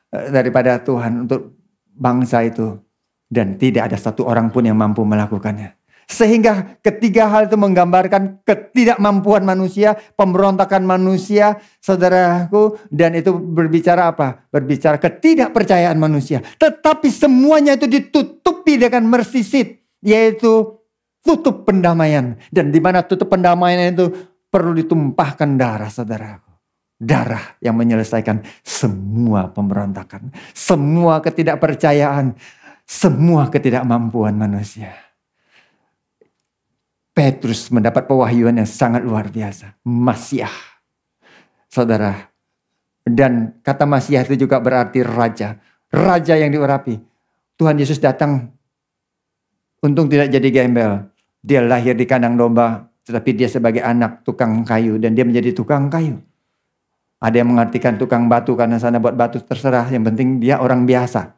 daripada Tuhan untuk bangsa itu. Dan tidak ada satu orang pun yang mampu melakukannya. Sehingga ketiga hal itu menggambarkan ketidakmampuan manusia, pemberontakan manusia, saudaraku. Dan itu berbicara apa? Berbicara ketidakpercayaan manusia. Tetapi semuanya itu ditutupi dengan mercy seat, yaitu tutup pendamaian. Dan di mana tutup pendamaian itu perlu ditumpahkan darah, saudaraku. Darah yang menyelesaikan semua pemberontakan, semua ketidakpercayaan, semua ketidakmampuan manusia. Petrus mendapat pewahyuan yang sangat luar biasa. Masiah. Saudara. Dan kata Masiah itu juga berarti raja. Raja yang diurapi. Tuhan Yesus datang. Untung tidak jadi gembel. Dia lahir di kandang domba. Tetapi dia sebagai anak tukang kayu. Dan dia menjadi tukang kayu. Ada yang mengartikan tukang batu. Karena sana buat batu terserah. Yang penting dia orang biasa.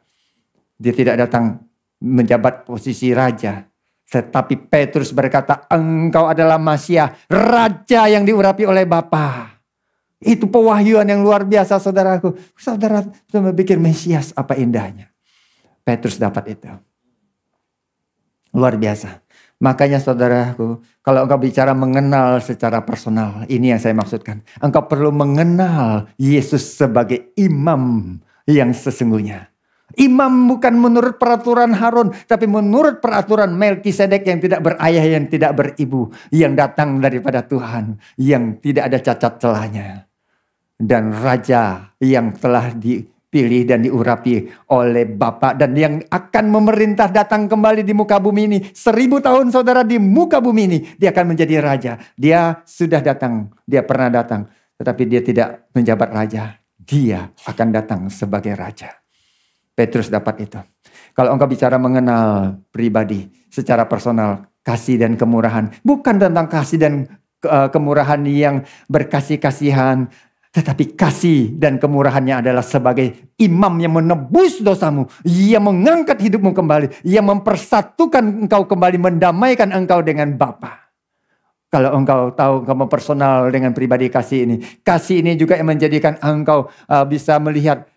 Dia tidak datang menjabat posisi raja. Tetapi Petrus berkata, engkau adalah Masiah, raja yang diurapi oleh Bapa. Itu pewahyuan yang luar biasa, saudaraku. Saudara berpikir Mesias apa indahnya. Petrus dapat itu. Luar biasa. Makanya saudaraku, kalau engkau bicara mengenal secara personal, ini yang saya maksudkan. Engkau perlu mengenal Yesus sebagai imam yang sesungguhnya. Imam bukan menurut peraturan Harun, tapi menurut peraturan Melkisedek yang tidak berayah, yang tidak beribu, yang datang daripada Tuhan, yang tidak ada cacat celahnya. Dan raja yang telah dipilih dan diurapi oleh Bapa, dan yang akan memerintah datang kembali di muka bumi ini. 1000 tahun saudara di muka bumi ini, dia akan menjadi raja. Dia sudah datang, dia pernah datang, tetapi dia tidak menjabat raja. Dia akan datang sebagai raja. Petrus dapat itu. Kalau engkau bicara mengenal pribadi secara personal, kasih dan kemurahan. Bukan tentang kasih dan kemurahan yang berkasih-kasihan. Tetapi kasih dan kemurahannya adalah sebagai imam yang menebus dosamu. Ia mengangkat hidupmu kembali. Ia mempersatukan engkau kembali, mendamaikan engkau dengan Bapa. Kalau engkau tahu engkau mempersonal dengan pribadi kasih ini. Kasih ini juga yang menjadikan engkau bisa melihat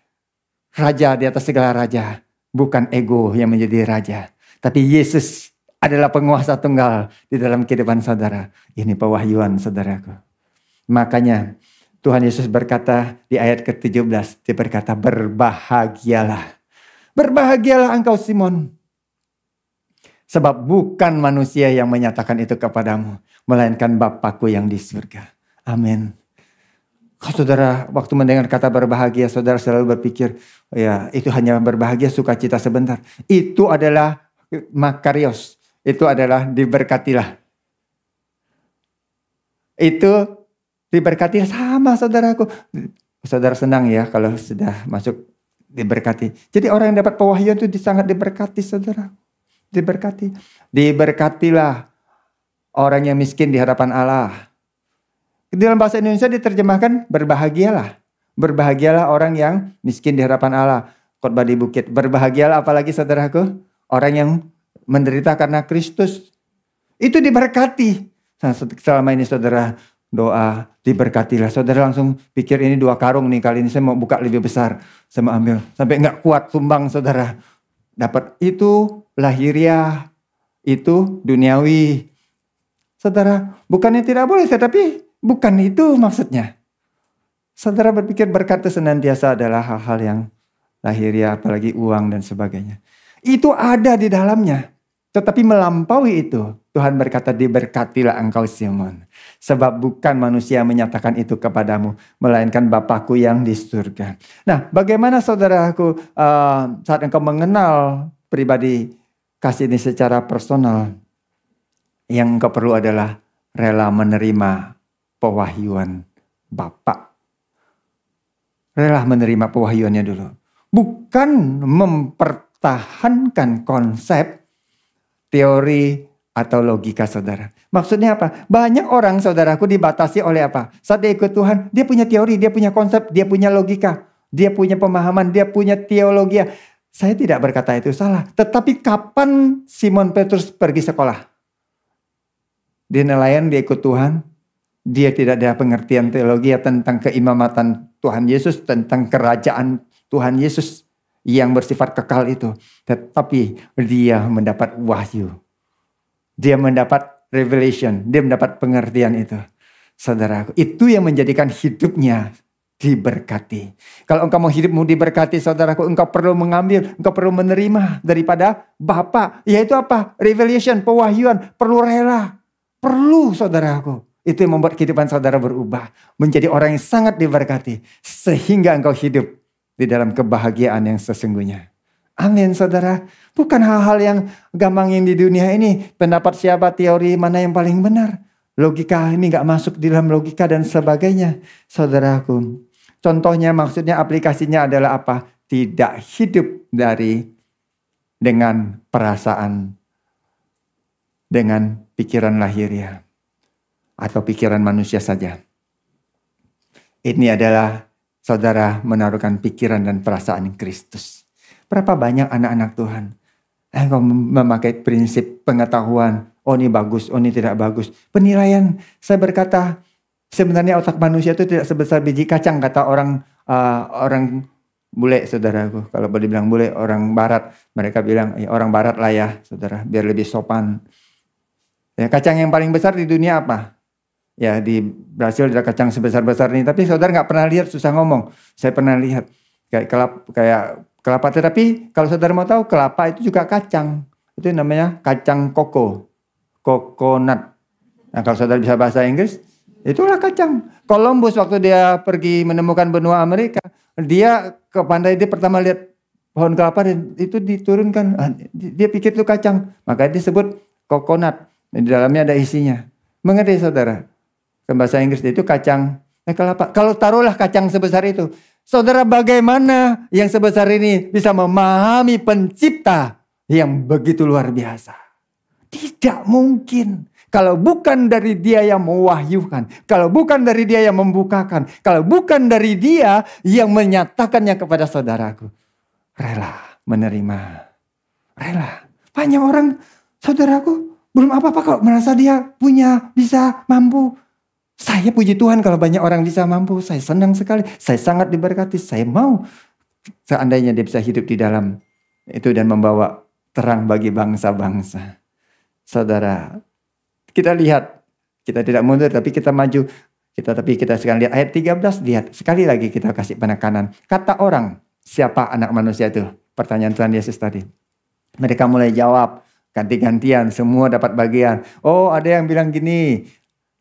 raja di atas segala raja. Bukan ego yang menjadi raja. Tapi Yesus adalah penguasa tunggal di dalam kehidupan saudara. Ini pewahyuan saudaraku. Makanya Tuhan Yesus berkata di ayat ke-17. Dia berkata berbahagialah. Berbahagialah engkau Simon. Sebab bukan manusia yang menyatakan itu kepadamu. Melainkan Bapakku yang di surga. Amin. Kalau saudara waktu mendengar kata berbahagia, saudara selalu berpikir, ya itu hanya berbahagia sukacita sebentar. Itu adalah makarios. Itu adalah diberkatilah. Itu diberkatilah sama saudaraku. Saudara senang ya kalau sudah masuk diberkati. Jadi orang yang dapat pewahyuan itu sangat diberkati saudara. Diberkati. Diberkatilah orang yang miskin di hadapan Allah. Dalam bahasa Indonesia diterjemahkan berbahagialah. Berbahagialah orang yang miskin di hadapan Allah. Khotbah di bukit. Berbahagialah apalagi saudaraku. Orang yang menderita karena Kristus. Itu diberkati. Nah, selama ini saudara doa diberkatilah. Saudara langsung pikir ini 2 karung nih. Kali ini saya mau buka lebih besar. Saya mau ambil. Sampai gak kuat sumbang saudara. Dapat itu lahiriah. Itu duniawi. Saudara bukannya tidak boleh. Tapi bukan itu maksudnya. Saudara berpikir berkat itu senantiasa adalah hal-hal yang lahiriah, apalagi uang dan sebagainya. Itu ada di dalamnya. Tetapi melampaui itu, Tuhan berkata diberkatilah engkau Simon. Sebab bukan manusia yang menyatakan itu kepadamu, melainkan Bapakku yang di surga. Nah, bagaimana saudaraku saat engkau mengenal pribadi kasih ini secara personal, yang engkau perlu adalah rela menerima pewahyuan Bapa. Rela menerima pewahyuannya dulu. Bukan mempertahankan konsep, teori, atau logika saudara. Maksudnya apa? Banyak orang saudaraku dibatasi oleh apa? Saat dia ikut Tuhan, dia punya teori, dia punya konsep, dia punya logika. Dia punya pemahaman, dia punya teologi. Saya tidak berkata itu salah. Tetapi kapan Simon Petrus pergi sekolah? Dia nelayan, dia ikut Tuhan. Dia tidak ada pengertian teologi tentang keimamatan Tuhan Yesus, tentang kerajaan Tuhan Yesus yang bersifat kekal itu. Tetapi dia mendapat wahyu. Dia mendapat revelation. Dia mendapat pengertian itu. Saudaraku, itu yang menjadikan hidupnya diberkati. Kalau engkau mau hidupmu diberkati, saudaraku, engkau perlu mengambil, engkau perlu menerima daripada Bapa. Yaitu apa? Revelation, pewahyuan, perlu rela. Perlu, saudaraku. Itu yang membuat kehidupan saudara berubah. Menjadi orang yang sangat diberkati. Sehingga engkau hidup di dalam kebahagiaan yang sesungguhnya. Amin, saudara. Bukan hal-hal yang gampang yang di dunia ini. Pendapat siapa, teori mana yang paling benar. Logika ini gak masuk di dalam logika dan sebagainya. Saudaraku. Contohnya, maksudnya aplikasinya adalah apa? Tidak hidup dengan perasaan. Dengan pikiran lahiriah. Atau pikiran manusia saja. Ini adalah saudara menaruhkan pikiran dan perasaan Kristus. Berapa banyak anak-anak Tuhan engkau memakai prinsip pengetahuan. Oh ini bagus, oh ini tidak bagus. Penilaian, saya berkata sebenarnya otak manusia itu tidak sebesar biji kacang. Kata orang bule, saudaraku. Kalau boleh bilang bule, orang barat. Mereka bilang ya, orang barat lah ya saudara, biar lebih sopan. Ya, kacang yang paling besar di dunia apa? Ya di Brasil ada kacang sebesar-besar ini. Tapi saudara gak pernah lihat, susah ngomong. Saya pernah lihat kayak kelapa. Tapi kalau saudara mau tahu, kelapa itu juga kacang. Itu namanya kacang coconut. Nah kalau saudara bisa bahasa Inggris, itulah kacang. Columbus waktu dia pergi menemukan benua Amerika, dia ke pantai, dia pertama lihat pohon kelapa dan itu diturunkan. Dia pikir itu kacang. Makanya disebut coconut. Di dalamnya ada isinya. Mengerti saudara? Ke bahasa Inggris itu kacang kelapa. Kalau taruhlah kacang sebesar itu, saudara bagaimana yang sebesar ini bisa memahami pencipta yang begitu luar biasa? Tidak mungkin. Kalau bukan dari dia yang mewahyukan, kalau bukan dari dia yang membukakan, kalau bukan dari dia yang menyatakannya kepada saudaraku. Rela menerima. Rela. Banyak orang, saudaraku, belum apa-apa kalau merasa dia punya, bisa, mampu. Saya puji Tuhan kalau banyak orang bisa mampu. Saya senang sekali. Saya sangat diberkati. Saya mau seandainya dia bisa hidup di dalam itu dan membawa terang bagi bangsa-bangsa. Saudara, kita lihat. Kita tidak mundur tapi kita maju. Tapi kita sekarang lihat ayat 13. Lihat. Sekali lagi kita kasih penekanan. Kata orang, siapa anak manusia itu? Pertanyaan Tuhan Yesus tadi. Mereka mulai jawab. Ganti-gantian. Semua dapat bagian. Oh ada yang bilang gini.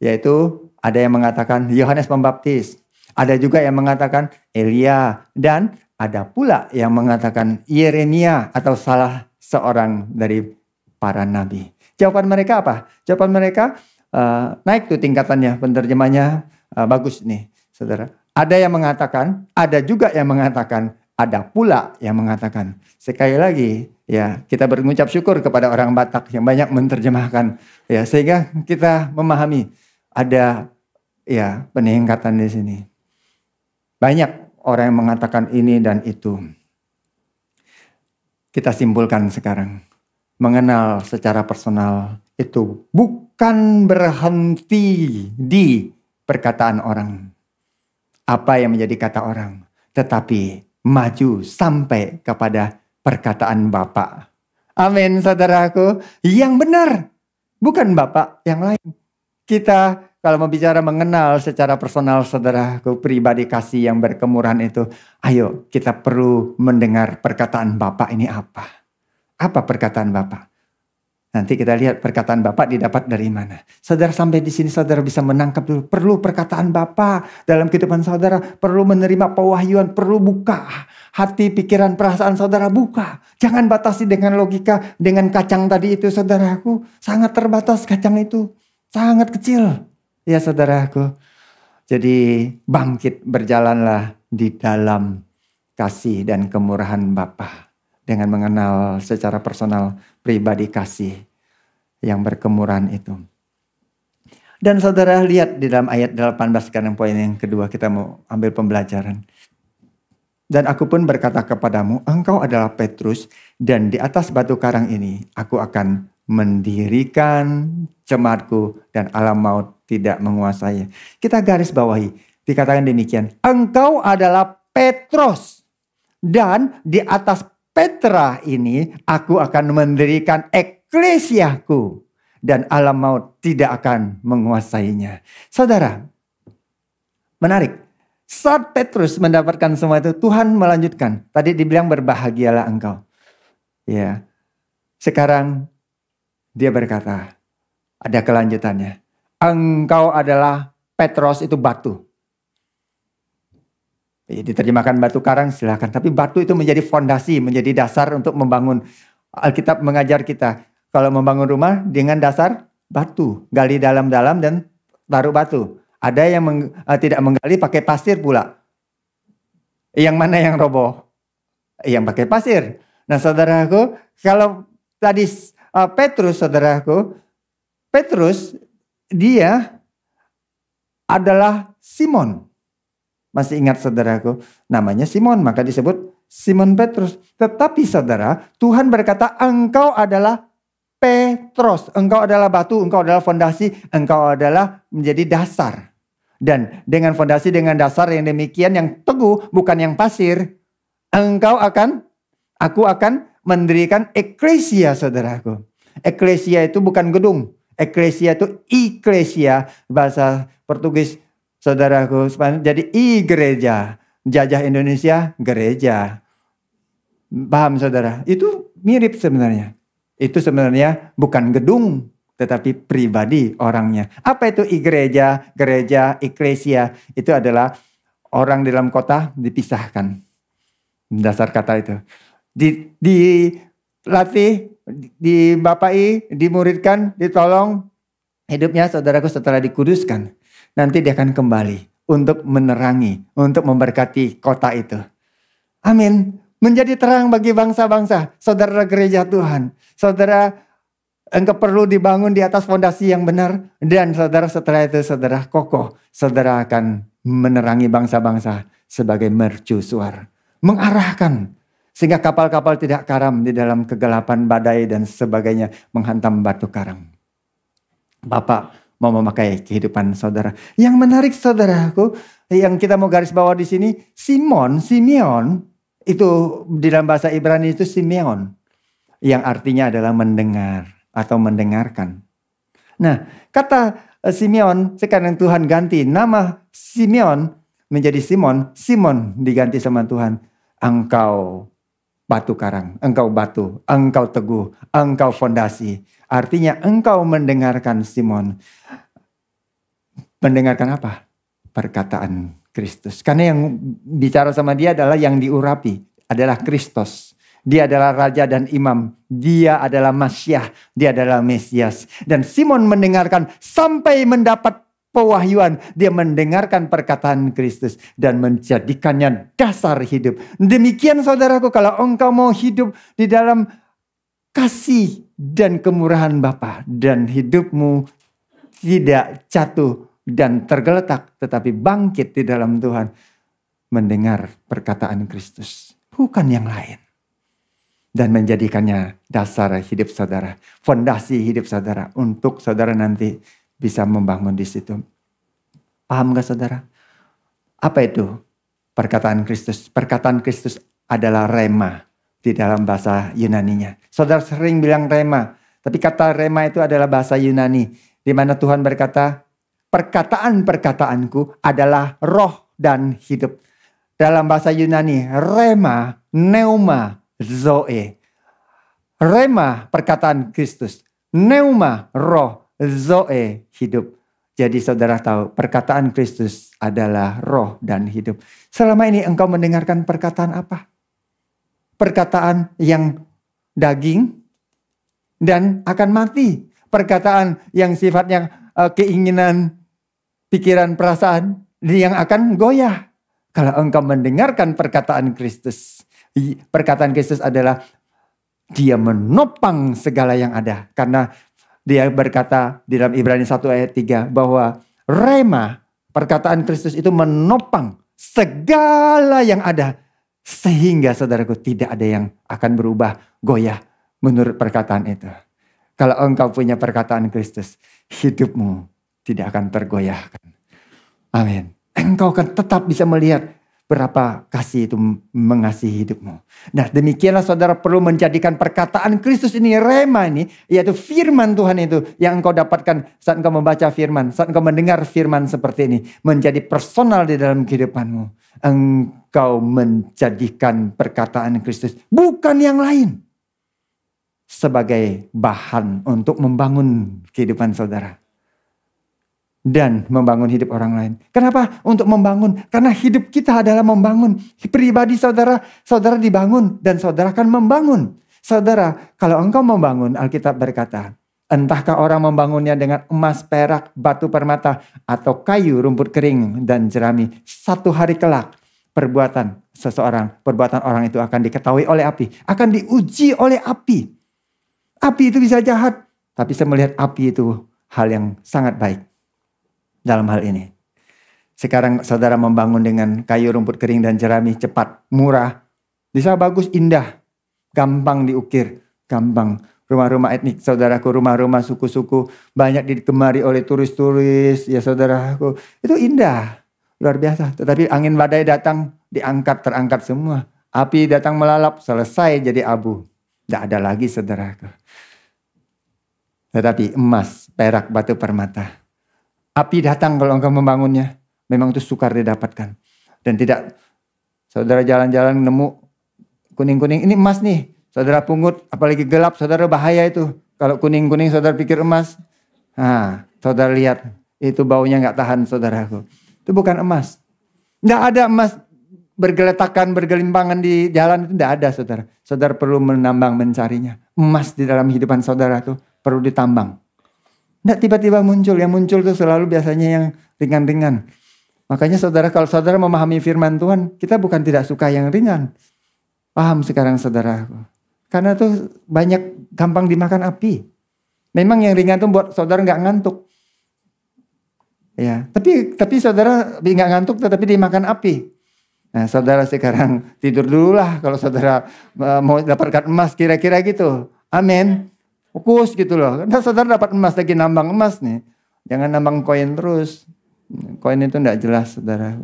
Yaitu ada yang mengatakan Yohanes Pembaptis. Ada juga yang mengatakan Elia. Dan ada pula yang mengatakan Yeremia atau salah seorang dari para nabi. Jawaban mereka apa? Jawaban mereka naik tuh tingkatannya. Penerjemahnya bagus nih saudara. Ada yang mengatakan, ada juga yang mengatakan, ada pula yang mengatakan. Sekali lagi ya kita berucap syukur kepada orang Batak yang banyak menerjemahkan. Ya sehingga kita memahami. Ada ya peningkatan di sini. Banyak orang yang mengatakan ini dan itu. Kita simpulkan sekarang. Mengenal secara personal itu bukan berhenti di perkataan orang. Apa yang menjadi kata orang. Tetapi maju sampai kepada perkataan Bapa. Amin saudaraku. Yang benar. Bukan Bapa yang lain. Kita kalau mau bicara mengenal secara personal saudaraku pribadi kasih yang berkemurahan itu. Ayo kita perlu mendengar perkataan Bapa ini apa. Apa perkataan Bapa? Nanti kita lihat perkataan Bapa didapat dari mana. Saudara sampai di sini saudara bisa menangkap dulu. Perlu perkataan Bapa dalam kehidupan saudara. Perlu menerima pewahyuan. Perlu buka hati, pikiran, perasaan saudara buka. Jangan batasi dengan logika. Dengan kacang tadi itu saudaraku. Sangat terbatas kacang itu. Sangat kecil. Ya saudaraku. Jadi bangkit berjalanlah di dalam kasih dan kemurahan Bapa. Dengan mengenal secara personal pribadi kasih yang berkemurahan itu. Dan saudara lihat di dalam ayat 18 sekarang poin yang kedua kita mau ambil pembelajaran. Dan aku pun berkata kepadamu, engkau adalah Petrus dan di atas batu karang ini aku akan mendirikan jemaatku dan alam maut tidak menguasai. Kita garis bawahi, dikatakan demikian. Engkau adalah Petrus, dan di atas Petra ini aku akan mendirikan eklesiaku dan alam maut tidak akan menguasainya. Saudara, menarik. Saat Petrus mendapatkan semua itu, Tuhan melanjutkan. Tadi dibilang berbahagialah engkau. Ya. Sekarang dia berkata, ada kelanjutannya. Engkau adalah Petrus, itu batu. Diterjemahkan batu karang silakan. Tapi batu itu menjadi fondasi, menjadi dasar untuk membangun. Alkitab mengajar kita. Kalau membangun rumah dengan dasar batu. Gali dalam-dalam dan taruh batu. Ada yang tidak menggali pakai pasir pula. Yang mana yang roboh? Yang pakai pasir. Nah saudaraku, kalau tadi Petrus, saudaraku. Petrus, dia adalah Simon. Masih ingat saudaraku, namanya Simon, maka disebut Simon Petrus. Tetapi saudara, Tuhan berkata engkau adalah Petrus. Engkau adalah batu, engkau adalah fondasi, engkau adalah menjadi dasar. Dan dengan fondasi, dengan dasar yang demikian, yang teguh, bukan yang pasir. Aku akan mendirikan eklesia saudaraku. Eklesia itu bukan gedung. Eklesia itu iklesia, bahasa Portugis saudaraku. Jadi gereja. Jajah Indonesia, gereja. Paham saudara? Itu mirip sebenarnya. Itu sebenarnya bukan gedung, tetapi pribadi orangnya. Apa itu gereja, gereja, eklesia? Itu adalah orang dalam kota dipisahkan. Dasar kata itu. Dilatih, dibapai, dimuridkan, ditolong. Hidupnya saudaraku setelah dikuduskan. Nanti dia akan kembali untuk menerangi, untuk memberkati kota itu. Amin. Menjadi terang bagi bangsa-bangsa. Saudara gereja Tuhan. Saudara, engkau perlu dibangun di atas fondasi yang benar. Dan saudara setelah itu saudara kokoh. Saudara akan menerangi bangsa-bangsa sebagai mercusuar. Mengarahkan. Sehingga kapal-kapal tidak karam di dalam kegelapan badai dan sebagainya. Menghantam batu karang. Bapak mau memakai kehidupan saudara. Yang menarik saudaraku, yang kita mau garis bawah di sini, Simeon, itu di dalam bahasa Ibrani itu Simeon. Yang artinya adalah mendengar atau mendengarkan. Nah, kata Simeon, sekarang Tuhan ganti nama Simeon menjadi Simon. Simon diganti sama Tuhan. Engkau batu karang, engkau batu, engkau teguh, engkau fondasi. Artinya engkau mendengarkan Simon. Mendengarkan apa? Perkataan Kristus. Karena yang bicara sama dia adalah yang diurapi. Adalah Kristus. Dia adalah Raja dan Imam. Dia adalah Masyah. Dia adalah Mesias. Dan Simon mendengarkan sampai mendapat pewahyuan. Dia mendengarkan perkataan Kristus. Dan menjadikannya dasar hidup. Demikian saudaraku, kalau engkau mau hidup di dalam kasih dan kemurahan Bapa. Dan hidupmu tidak jatuh dan tergeletak, tetapi bangkit di dalam Tuhan. Mendengar perkataan Kristus. Bukan yang lain. Dan menjadikannya dasar hidup saudara. Fondasi hidup saudara. Untuk saudara nanti bisa membangun di situ. Paham gak saudara? Apa itu perkataan Kristus? Perkataan Kristus adalah rema. Di dalam bahasa Yunaninya. Saudara sering bilang rema. Tapi kata rema itu adalah bahasa Yunani. Di mana Tuhan berkata, perkataan-perkataanku adalah roh dan hidup. Dalam bahasa Yunani, rema, pneuma, zoe. Rema, perkataan Kristus. Pneuma, roh, zoe, hidup. Jadi saudara tahu, perkataan Kristus adalah roh dan hidup. Selama ini engkau mendengarkan perkataan apa? Perkataan yang daging dan akan mati. Perkataan yang sifatnya keinginan, pikiran, perasaan yang akan goyah. Kalau engkau mendengarkan perkataan Kristus. Perkataan Kristus adalah dia menopang segala yang ada. Karena dia berkata di dalam Ibrani 1 ayat 3 bahwa rema, perkataan Kristus itu menopang segala yang ada. Sehingga saudaraku tidak ada yang akan berubah, goyah menurut perkataan itu. Kalau engkau punya perkataan Kristus, hidupmu tidak akan tergoyahkan. Amin. Engkau akan tetap bisa melihat berapa kasih itu mengasihi hidupmu. Nah, demikianlah saudara perlu menjadikan perkataan Kristus ini, rema ini, yaitu firman Tuhan itu yang engkau dapatkan saat engkau membaca firman, saat engkau mendengar firman seperti ini, menjadi personal di dalam kehidupanmu. Engkau menjadikan perkataan Kristus, bukan yang lain, sebagai bahan untuk membangun kehidupan saudara. Dan membangun hidup orang lain. Kenapa? Untuk membangun. Karena hidup kita adalah membangun. Pribadi saudara, saudara dibangun dan saudara akan membangun. Saudara, kalau engkau membangun, Alkitab berkata, entahkah orang membangunnya dengan emas, perak, batu permata, atau kayu, rumput kering, dan jerami. Satu hari kelak, perbuatan orang itu akan diketahui oleh api. Akan diuji oleh api. Api itu bisa jahat, tapi saya melihat api itu hal yang sangat baik. Dalam hal ini, sekarang saudara membangun dengan kayu, rumput kering, dan jerami, cepat, murah, bisa bagus, indah, gampang diukir, gampang. Rumah-rumah etnik saudaraku, rumah-rumah suku-suku banyak digemari oleh turis-turis, ya saudaraku, itu indah, luar biasa. Tetapi angin badai datang, terangkat semua. Api datang melalap, selesai jadi abu. Tidak ada lagi saudaraku. Tetapi emas, perak, batu permata, api datang kalau engkau membangunnya. Memang itu sukar didapatkan. Dan tidak, saudara jalan-jalan nemu kuning-kuning, ini emas nih. Saudara pungut, apalagi gelap, saudara bahaya itu. Kalau kuning-kuning saudara pikir emas. Nah, saudara lihat, itu baunya gak tahan saudaraku. Itu bukan emas. Tidak ada emas bergeletakan, bergelimpangan di jalan, itu tidak ada saudara. Saudara perlu menambang, mencarinya. Emas di dalam kehidupan saudara itu perlu ditambang. Tidak tiba-tiba muncul. Yang muncul itu selalu biasanya yang ringan-ringan. Makanya saudara, kalau saudara memahami firman Tuhan, kita bukan tidak suka yang ringan. Paham sekarang saudara? Karena itu banyak gampang dimakan api. Memang yang ringan itu buat saudara nggak ngantuk. Ya, tapi saudara nggak ngantuk tetapi dimakan api. Nah, saudara sekarang tidur dulu lah kalau saudara mau dapatkan emas kira-kira gitu. Amin. Fokus gitu loh. Karena saudara dapat emas, lagi nambang emas nih. Jangan nambang koin terus. Koin itu tidak jelas saudara.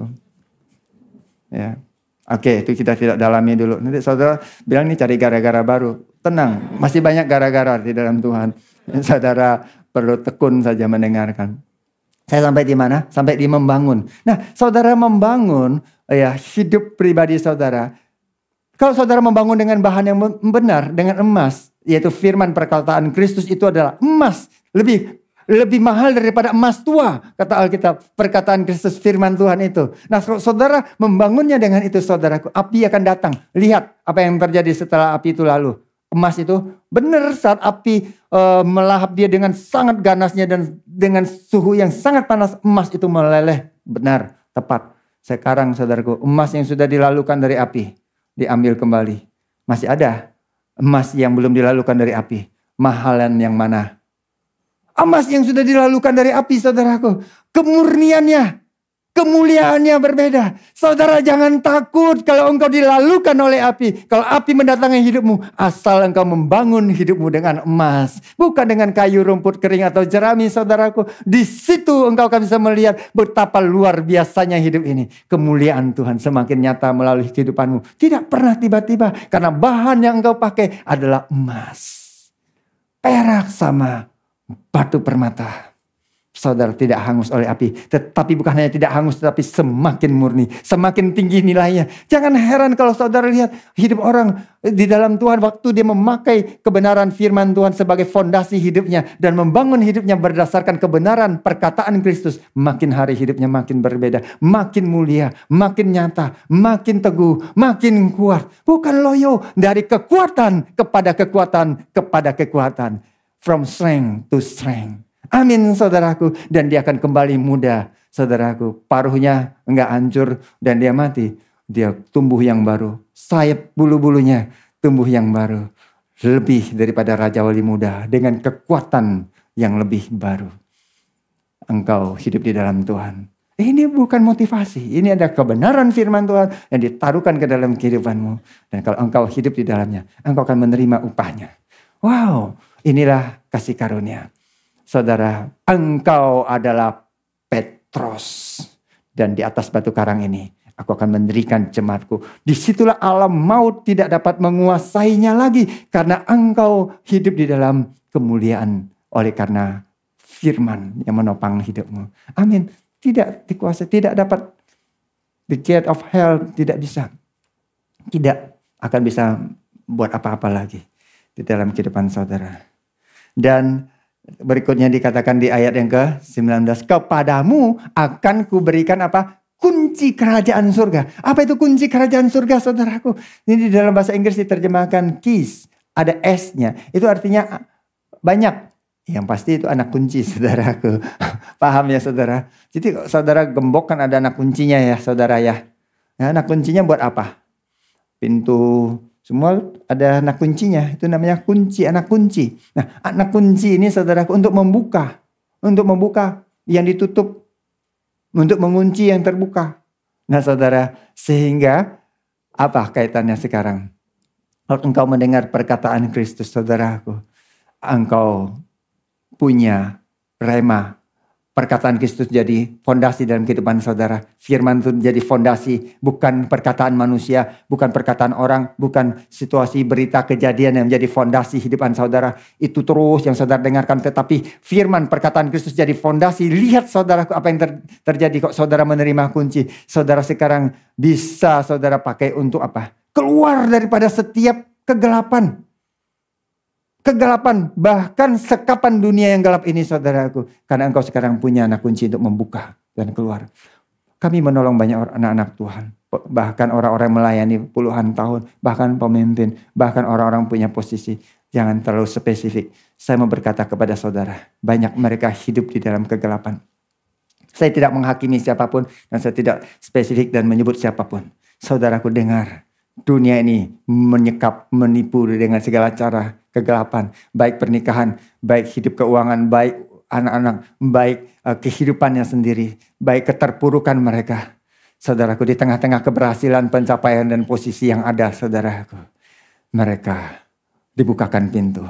Ya. Oke, itu kita tidak dalami dulu. Nanti saudara bilang nih cari gara-gara baru. Tenang, masih banyak gara-gara di dalam Tuhan. Saudara perlu tekun saja mendengarkan. Saya sampai di mana? Sampai di membangun. Nah, saudara membangun ya hidup pribadi saudara. Kalau saudara membangun dengan bahan yang benar, dengan emas, yaitu firman perkataan Kristus, itu adalah emas. Lebih mahal daripada emas tua, kata Alkitab. Perkataan Kristus, firman Tuhan itu. Nah, saudara membangunnya dengan itu, saudaraku, api akan datang. Lihat apa yang terjadi setelah api itu lalu. Emas itu benar saat api melahap dia dengan sangat ganasnya dan dengan suhu yang sangat panas, emas itu meleleh. Benar, tepat. Sekarang saudaraku, emas yang sudah dilalukan dari api diambil kembali. Masih ada emas yang belum dilalukan dari api. Mahalan yang mana? Emas yang sudah dilalukan dari api saudaraku. Kemurniannya, kemuliaannya berbeda. Saudara jangan takut kalau engkau dilalukan oleh api. Kalau api mendatangi hidupmu, asal engkau membangun hidupmu dengan emas. Bukan dengan kayu, rumput kering atau jerami saudaraku. Di situ engkau akan bisa melihat betapa luar biasanya hidup ini. Kemuliaan Tuhan semakin nyata melalui kehidupanmu. Tidak pernah tiba-tiba. Karena bahan yang engkau pakai adalah emas. Perak sama batu permata. Saudara tidak hangus oleh api. Tetapi bukan hanya tidak hangus, tetapi semakin murni. Semakin tinggi nilainya. Jangan heran kalau saudara lihat hidup orang di dalam Tuhan. Waktu dia memakai kebenaran firman Tuhan sebagai fondasi hidupnya. Dan membangun hidupnya berdasarkan kebenaran perkataan Kristus. Makin hari hidupnya makin berbeda. Makin mulia, makin nyata, makin teguh, makin kuat. Bukan loyo, dari kekuatan kepada kekuatan kepada kekuatan. From strength to strength. Amin saudaraku. Dan dia akan kembali muda saudaraku. Paruhnya enggak hancur dan dia mati. Dia tumbuh yang baru. Sayap bulu-bulunya tumbuh yang baru. Lebih daripada Raja Wali Muda. Dengan kekuatan yang lebih baru. Engkau hidup di dalam Tuhan. Ini bukan motivasi. Ini ada kebenaran firman Tuhan yang ditaruhkan ke dalam kehidupanmu. Dan kalau engkau hidup di dalamnya, engkau akan menerima upahnya. Wow. Inilah kasih karunia. Saudara, engkau adalah Petrus. Dan di atas batu karang ini, aku akan mendirikan jemaatku. Disitulah alam maut tidak dapat menguasainya lagi. Karena engkau hidup di dalam kemuliaan. Oleh karena firman yang menopang hidupmu. Amin. Tidak dikuasai, tidak dapat. The gate of hell tidak bisa. Tidak akan bisa buat apa-apa lagi di dalam kehidupan saudara. Dan berikutnya dikatakan di ayat yang ke-19. Kepadamu akan kuberikan apa? Kunci kerajaan surga. Apa itu kunci kerajaan surga, saudaraku? Ini di dalam bahasa Inggris diterjemahkan keys. Ada S-nya. Itu artinya banyak. Yang pasti itu anak kunci, saudaraku. Paham ya, saudara? Jadi saudara gembok kan ada anak kuncinya ya, saudara ya. Nah, anak kuncinya buat apa? Pintu semua ada anak kuncinya. Itu namanya kunci, anak kunci. Nah, anak kunci ini saudaraku untuk membuka yang ditutup, untuk mengunci yang terbuka. Nah, saudara, sehingga apa kaitannya sekarang? Kalau engkau mendengar perkataan Kristus, saudaraku, engkau punya rema. Perkataan Kristus jadi fondasi dalam kehidupan saudara. Firman itu jadi fondasi. Bukan perkataan manusia. Bukan perkataan orang. Bukan situasi berita kejadian yang menjadi fondasi kehidupan saudara. Itu terus yang saudara dengarkan. Tetapi firman perkataan Kristus jadi fondasi. Lihat saudaraku apa yang terjadi. Kok saudara menerima kunci. Saudara sekarang bisa saudara pakai untuk apa? Keluar daripada setiap kegelapan. Kegelapan, bahkan sekapan dunia yang gelap ini saudaraku. Karena engkau sekarang punya anak kunci untuk membuka dan keluar. Kami menolong banyak anak-anak Tuhan. Bahkan orang-orang melayani puluhan tahun. Bahkan pemimpin. Bahkan orang-orang punya posisi. Jangan terlalu spesifik. Saya mau berkata kepada saudara. Banyak mereka hidup di dalam kegelapan. Saya tidak menghakimi siapapun. Dan saya tidak spesifik dan menyebut siapapun. Saudaraku dengar. Dunia ini menyekap, menipu dengan segala cara kegelapan. Baik pernikahan, baik hidup keuangan, baik anak-anak, baik kehidupannya sendiri, baik keterpurukan mereka. Saudaraku, di tengah-tengah keberhasilan, pencapaian dan posisi yang ada, saudaraku, mereka dibukakan pintu.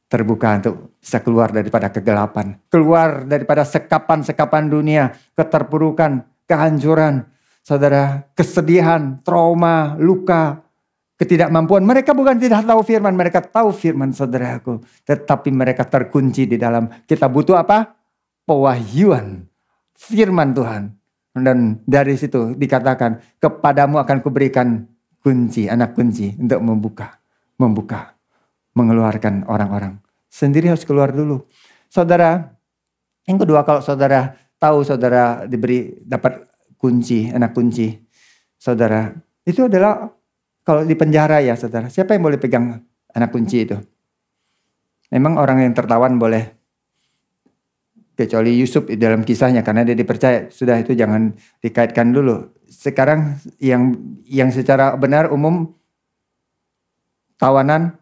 Terbuka untuk bisa keluar daripada kegelapan. Keluar daripada sekapan-sekapan dunia, keterpurukan, kehancuran. Saudara, kesedihan, trauma, luka, ketidakmampuan. Mereka bukan tidak tahu firman, mereka tahu firman saudaraku. Tetapi mereka terkunci di dalam. Kita butuh apa? Pewahyuan firman Tuhan. Dan dari situ dikatakan, kepadamu akan kuberikan kunci, anak kunci untuk membuka, mengeluarkan orang-orang. Sendiri harus keluar dulu. Saudara, yang kedua kalau saudara tahu saudara dapat kunci, anak kunci. Saudara, itu adalah kalau di penjara ya saudara. Siapa yang boleh pegang anak kunci itu? Memang orang yang tertawan boleh. Kecuali Yusuf dalam kisahnya karena dia dipercaya. Sudah itu jangan dikaitkan dulu. Sekarang yang secara benar umum tawanan,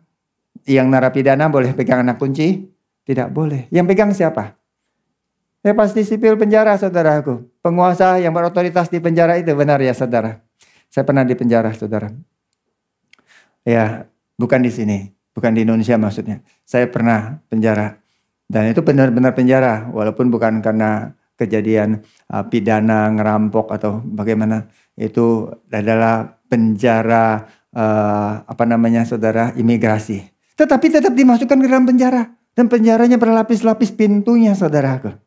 yang narapidana boleh pegang anak kunci? Tidak boleh. Yang pegang siapa? Ya pasti sipil penjara saudaraku. Penguasa yang berotoritas di penjara itu benar ya saudara. Saya pernah di penjara saudara. Ya bukan di sini. Bukan di Indonesia maksudnya. Saya pernah penjara. Dan itu benar-benar penjara. Walaupun bukan karena kejadian pidana, ngerampok atau bagaimana. Itu adalah penjara saudara, imigrasi. Tetapi tetap dimasukkan ke dalam penjara. Dan penjaranya berlapis-lapis pintunya saudaraku.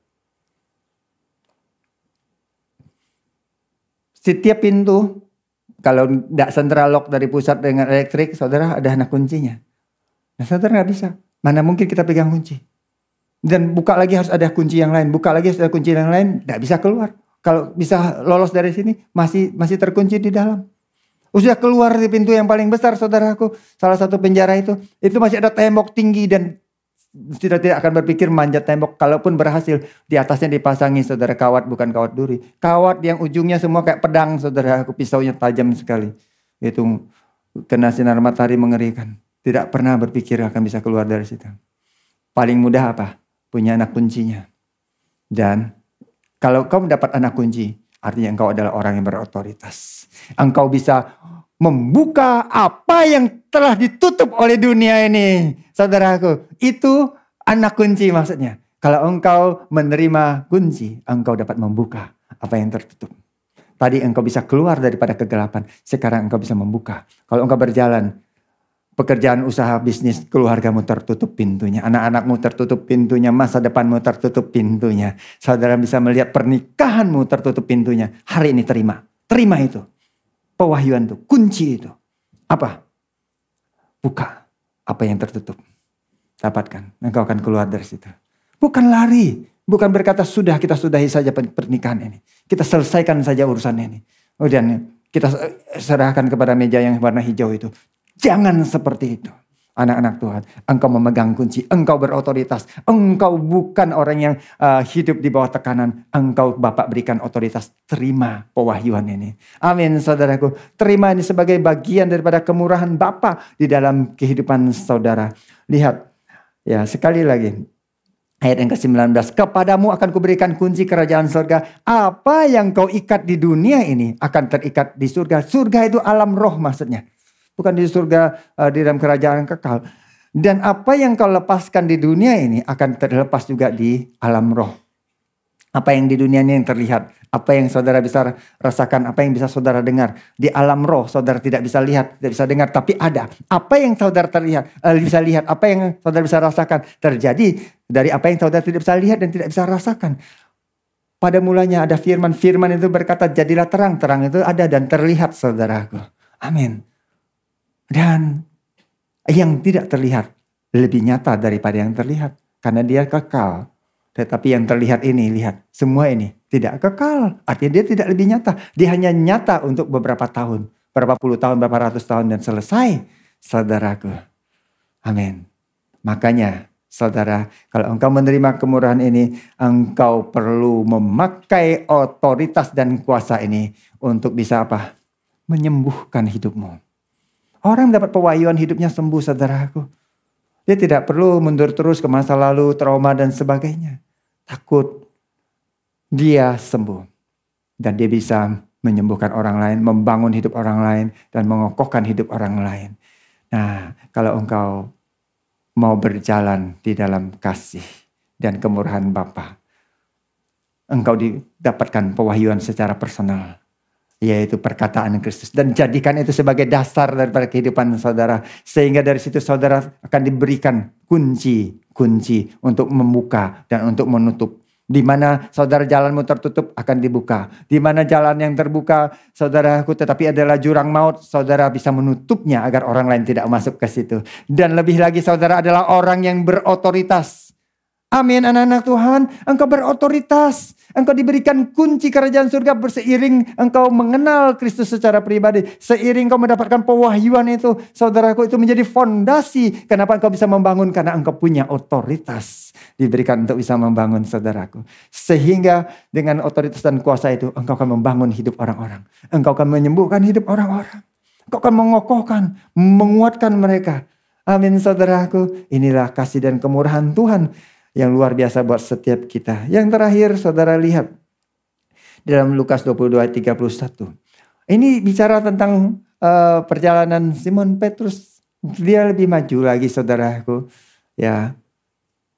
Setiap pintu, kalau tidak central lock dari pusat dengan elektrik, saudara ada anak kuncinya. Nah saudara nggak bisa. Mana mungkin kita pegang kunci. Dan buka lagi harus ada kunci yang lain. Buka lagi harus ada kunci yang lain, tidak bisa keluar. Kalau bisa lolos dari sini, masih terkunci di dalam. Udah keluar di pintu yang paling besar saudaraku. Salah satu penjara itu masih ada tembok tinggi dan tidak akan berpikir manjat tembok. Kalaupun berhasil, di atasnya dipasangi saudara kawat, bukan kawat duri. Kawat yang ujungnya semua kayak pedang saudara. Pisaunya tajam sekali. Itu kena sinar matahari mengerikan. Tidak pernah berpikir akan bisa keluar dari situ. Paling mudah apa? Punya anak kuncinya. Dan kalau kau mendapat anak kunci, artinya engkau adalah orang yang berotoritas. Engkau bisa membuka apa yang telah ditutup oleh dunia ini. Saudaraku, itu Anak kunci maksudnya. Kalau engkau menerima kunci, engkau dapat membuka apa yang tertutup. Tadi engkau bisa keluar daripada kegelapan. Sekarang engkau bisa membuka. Kalau engkau berjalan, pekerjaan, usaha, bisnis, keluargamu tertutup pintunya. Anak-anakmu tertutup pintunya. Masa depanmu tertutup pintunya. Saudara bisa melihat pernikahanmu tertutup pintunya. Hari ini terima. Terima itu. Pewahyuan itu. Kunci itu. Apa? Buka apa yang tertutup. Dapatkan. Engkau akan keluar dari situ. Bukan lari. Bukan berkata sudah kita sudahi saja pernikahan ini. Kita selesaikan saja urusan ini. Kemudian kita serahkan kepada meja yang warna hijau itu. Jangan seperti itu. Anak-anak Tuhan. Engkau memegang kunci. Engkau berotoritas. Engkau bukan orang yang hidup di bawah tekanan. Engkau Bapak berikan otoritas. Terima pewahyuan ini. Amin saudaraku. Terima ini sebagai bagian daripada kemurahan Bapa di dalam kehidupan saudara. Lihat. Ya sekali lagi. Ayat yang ke-19. Kepadamu akan kuberikan kunci kerajaan surga. Apa yang kau ikat di dunia ini akan terikat di surga. Surga itu alam roh maksudnya. Bukan di surga, di dalam kerajaan kekal. Dan apa yang kau lepaskan di dunia ini akan terlepas juga di alam roh. Apa yang di dunia ini yang terlihat. Apa yang saudara bisa rasakan. Apa yang bisa saudara dengar. Di alam roh saudara tidak bisa lihat. Tidak bisa dengar. Tapi ada. Apa yang saudara bisa lihat. Apa yang saudara bisa rasakan. Terjadi dari apa yang saudara tidak bisa lihat dan tidak bisa rasakan. Pada mulanya ada firman. Firman itu berkata jadilah terang. Terang itu ada dan terlihat saudaraku. Amin. Dan yang tidak terlihat lebih nyata daripada yang terlihat. Karena dia kekal. Tetapi yang terlihat ini, lihat. Semua ini tidak kekal. Artinya dia tidak lebih nyata. Dia hanya nyata untuk beberapa tahun. Berapa puluh tahun, berapa ratus tahun dan selesai. Saudaraku. Amin. Makanya saudara, kalau engkau menerima kemurahan ini. Engkau perlu memakai otoritas dan kuasa ini. Untuk bisa apa? Menyembuhkan hidupmu. Orang dapat pewahyuan hidupnya sembuh saudaraku. Dia tidak perlu mundur terus ke masa lalu, trauma dan sebagainya. Takut. Dia sembuh. Dan dia bisa menyembuhkan orang lain, membangun hidup orang lain, dan mengokohkan hidup orang lain. Nah, kalau engkau mau berjalan di dalam kasih dan kemurahan Bapa, engkau didapatkan pewahyuan secara personal. Yaitu perkataan Kristus. Dan jadikan itu sebagai dasar daripada kehidupan saudara. Sehingga dari situ saudara akan diberikan kunci untuk membuka dan untuk menutup. Di mana saudara jalanmu tertutup akan dibuka. Di mana jalan yang terbuka saudaraku tetapi adalah jurang maut. Saudara bisa menutupnya agar orang lain tidak masuk ke situ. Dan lebih lagi saudara adalah orang yang berotoritas. Amin anak-anak Tuhan. Engkau berotoritas. Engkau diberikan kunci kerajaan surga berseiring engkau mengenal Kristus secara pribadi. Seiring engkau mendapatkan pewahyuan itu. Saudaraku itu menjadi fondasi. Kenapa engkau bisa membangun? Karena engkau punya otoritas. Diberikan untuk bisa membangun saudaraku. Sehingga dengan otoritas dan kuasa itu engkau akan membangun hidup orang-orang. Engkau akan menyembuhkan hidup orang-orang. Engkau akan mengokohkan, menguatkan mereka. Amin saudaraku. Inilah kasih dan kemurahan Tuhan. Yang luar biasa buat setiap kita. Yang terakhir saudara lihat. Dalam Lukas 22 ayat 31. Ini bicara tentang perjalanan Simon Petrus. Dia lebih maju lagi saudaraku. Ya.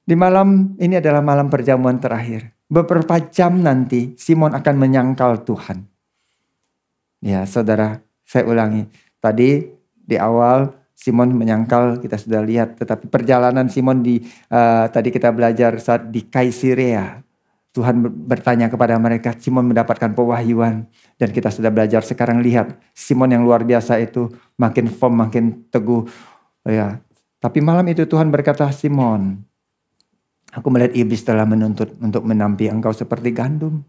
Di malam ini adalah malam perjamuan terakhir. Beberapa jam nanti Simon akan menyangkal Tuhan. Ya saudara, saya ulangi. Tadi di awal Simon menyangkal, kita sudah lihat. Tetapi perjalanan Simon tadi kita belajar saat di Kaisarea. Tuhan bertanya kepada mereka, Simon mendapatkan pewahyuan. Dan kita sudah belajar, sekarang lihat. Simon yang luar biasa itu makin firm, makin teguh. Ya. Tapi malam itu Tuhan berkata, Simon, aku melihat iblis telah menuntut untuk menampi engkau seperti gandum.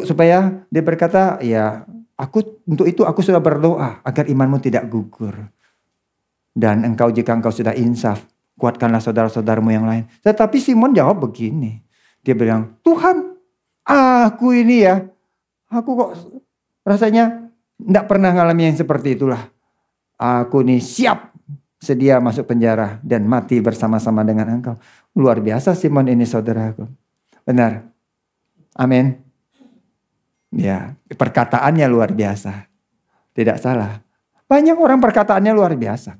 Supaya dia berkata, ya untuk itu aku sudah berdoa agar imanmu tidak gugur. Dan jika engkau sudah insaf, kuatkanlah saudara-saudaramu yang lain. Tetapi Simon jawab begini. Dia bilang, Tuhan, aku ini ya, aku kok rasanya tidak pernah ngalami yang seperti itulah. Aku ini siap sedia masuk penjara dan mati bersama-sama dengan engkau. Luar biasa Simon ini saudaraku. Benar. Amin. Ya, perkataannya luar biasa. Tidak salah. Banyak orang perkataannya luar biasa.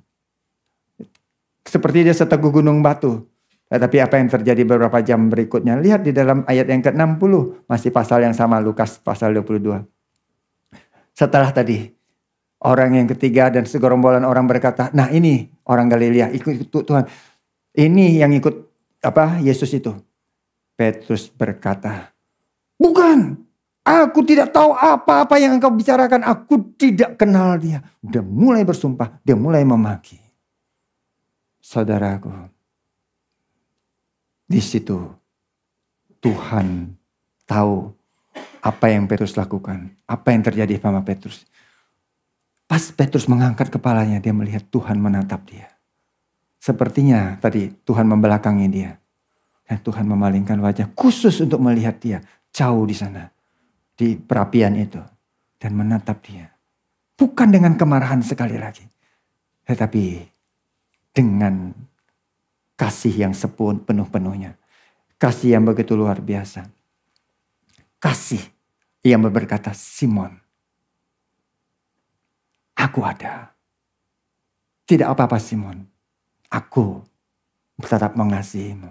seperti dia seteguh gunung batu. Tetapi apa yang terjadi beberapa jam berikutnya? Lihat di dalam ayat yang ke-60. Masih pasal yang sama, Lukas pasal 22. Setelah tadi, orang yang ketiga dan segerombolan orang berkata, nah ini orang Galilea ikut Tuhan. Ini yang ikut Yesus itu. Petrus berkata, bukan, aku tidak tahu apa-apa yang engkau bicarakan. Aku tidak kenal dia. Dia mulai bersumpah, dia mulai memaki. Saudaraku, di situ Tuhan tahu apa yang Petrus lakukan. Apa yang terjadi sama Petrus. Pas Petrus mengangkat kepalanya, dia melihat Tuhan menatap dia. Sepertinya tadi Tuhan membelakangi dia. Dan Tuhan memalingkan wajah khusus untuk melihat dia. Jauh di sana. Di perapian itu. Dan menatap dia. Bukan dengan kemarahan sekali lagi. Tetapi dengan kasih yang penuh-penuhnya. Kasih yang begitu luar biasa. Kasih yang berkata, Simon, aku ada. Tidak apa-apa Simon. Aku tetap mengasihimu.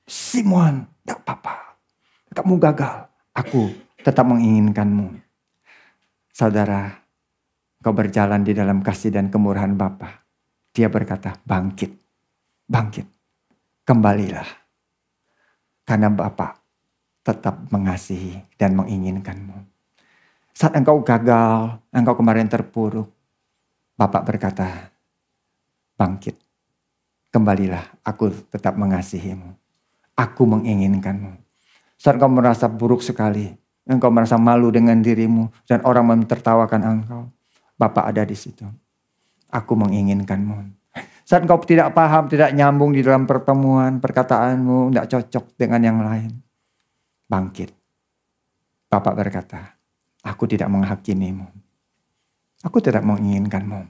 Simon, tidak apa-apa. Kamu gagal. Aku tetap menginginkanmu. Saudara, kau berjalan di dalam kasih dan kemurahan Bapa. Dia berkata, bangkit. Bangkit. Kembalilah. Karena Bapa tetap mengasihi dan menginginkanmu. Saat engkau gagal, engkau kemarin terpuruk. Bapak berkata, bangkit. Kembalilah, aku tetap mengasihimu. Aku menginginkanmu. Saat engkau merasa buruk sekali, engkau merasa malu dengan dirimu, dan orang mentertawakan engkau. Bapak ada di situ. Aku menginginkanmu. Saat engkau tidak paham, tidak nyambung di dalam pertemuan, perkataanmu tidak cocok dengan yang lain. Bangkit. Bapak berkata, aku tidak menghakimimu. Aku tidak menginginkanmu.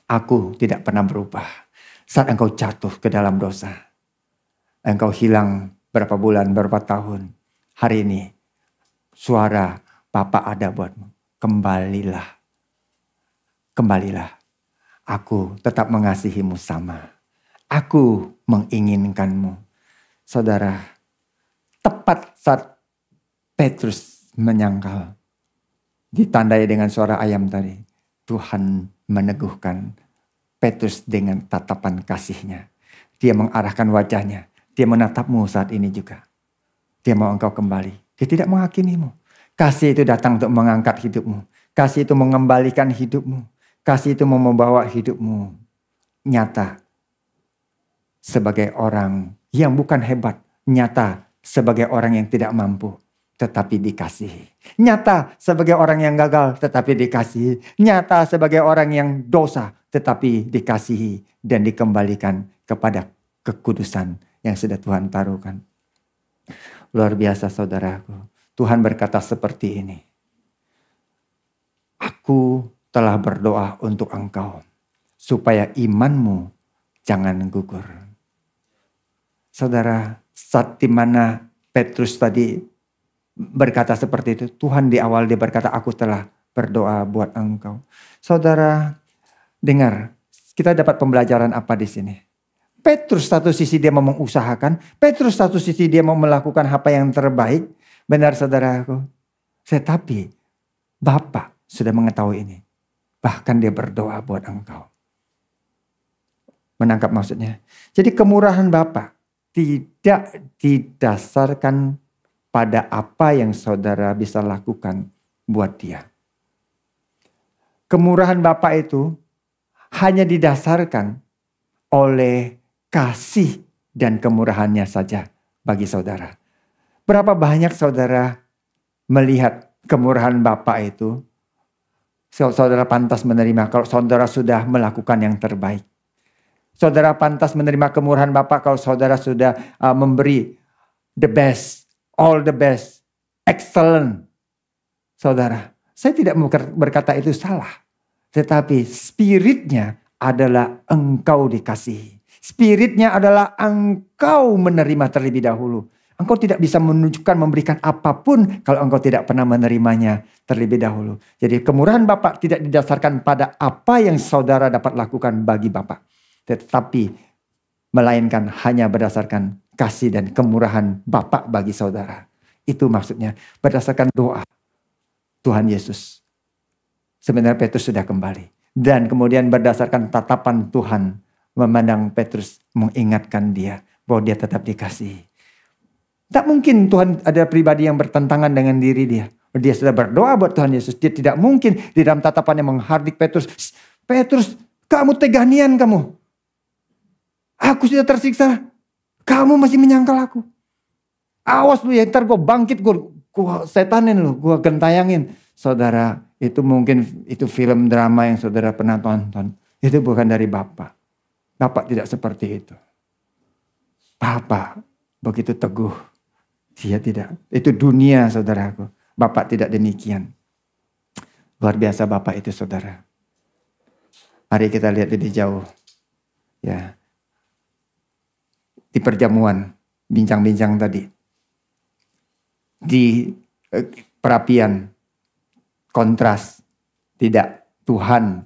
Aku tidak pernah berubah. Saat engkau jatuh ke dalam dosa. Engkau hilang berapa bulan, berapa tahun. Hari ini suara Bapak ada buatmu. Kembalilah. Kembalilah. Aku tetap mengasihimu sama. Aku menginginkanmu. Saudara, tepat saat Petrus menyangkal. Ditandai dengan suara ayam tadi. Tuhan meneguhkan Petrus dengan tatapan kasihnya. Dia mengarahkan wajahnya. Dia menatapmu saat ini juga. Dia mau engkau kembali. Dia tidak menghakimimu. Kasih itu datang untuk mengangkat hidupmu. Kasih itu mengembalikan hidupmu. Kasih itu mau membawa hidupmu nyata sebagai orang yang bukan hebat. Nyata sebagai orang yang tidak mampu tetapi dikasihi. Nyata sebagai orang yang gagal tetapi dikasihi. Nyata sebagai orang yang dosa tetapi dikasihi dan dikembalikan kepada kekudusan yang sudah Tuhan taruhkan. Luar biasa saudaraku. Tuhan berkata seperti ini. Aku telah berdoa untuk engkau supaya imanmu jangan gugur. Saudara, saat di mana Petrus tadi berkata seperti itu, Tuhan di awal dia berkata, aku telah berdoa buat engkau. Saudara, dengar, kita dapat pembelajaran apa di sini? Petrus satu sisi dia mau mengusahakan, Petrus satu sisi dia mau melakukan apa yang terbaik. Benar saudaraku. Tetapi Bapa sudah mengetahui ini. Bahkan dia berdoa buat engkau. Menangkap maksudnya? Jadi kemurahan Bapa tidak didasarkan pada apa yang saudara bisa lakukan buat dia. Kemurahan Bapa itu hanya didasarkan oleh kasih dan kemurahannya saja bagi saudara. Berapa banyak saudara melihat kemurahan Bapa itu? Saudara pantas menerima kalau saudara sudah melakukan yang terbaik. Saudara pantas menerima kemurahan Bapa kalau saudara sudah memberi the best, all the best, excellent. Saudara, saya tidak berkata itu salah. Tetapi spiritnya adalah engkau dikasihi. Spiritnya adalah engkau menerima terlebih dahulu. Engkau tidak bisa menunjukkan memberikan apapun kalau engkau tidak pernah menerimanya terlebih dahulu. Jadi kemurahan Bapa tidak didasarkan pada apa yang saudara dapat lakukan bagi Bapa. tetapi melainkan hanya berdasarkan kasih dan kemurahan Bapa bagi saudara. Itu maksudnya berdasarkan doa Tuhan Yesus. Sebenarnya Petrus sudah kembali. Dan kemudian berdasarkan tatapan Tuhan memandang Petrus, mengingatkan dia bahwa dia tetap dikasihi. Tak mungkin Tuhan ada pribadi yang bertentangan dengan diri dia. Dia sudah berdoa buat Tuhan Yesus. Dia tidak mungkin di dalam tatapannya menghardik Petrus. Petrus, kamu teganian kamu. Aku sudah tersiksa. Kamu masih menyangkal aku. Awas lu ya, ntar gue bangkit, gue setanin lu, gue gentayangin. Saudara, itu mungkin itu film drama yang saudara pernah tonton. Itu bukan dari Bapa. Bapa tidak seperti itu. Bapa begitu teguh. Dia tidak. Itu dunia saudaraku. Bapa tidak demikian. Luar biasa Bapa itu saudara. Mari kita lihat lebih jauh. Ya. Di perjamuan, bincang-bincang tadi. Di perapian, kontras. Tidak, Tuhan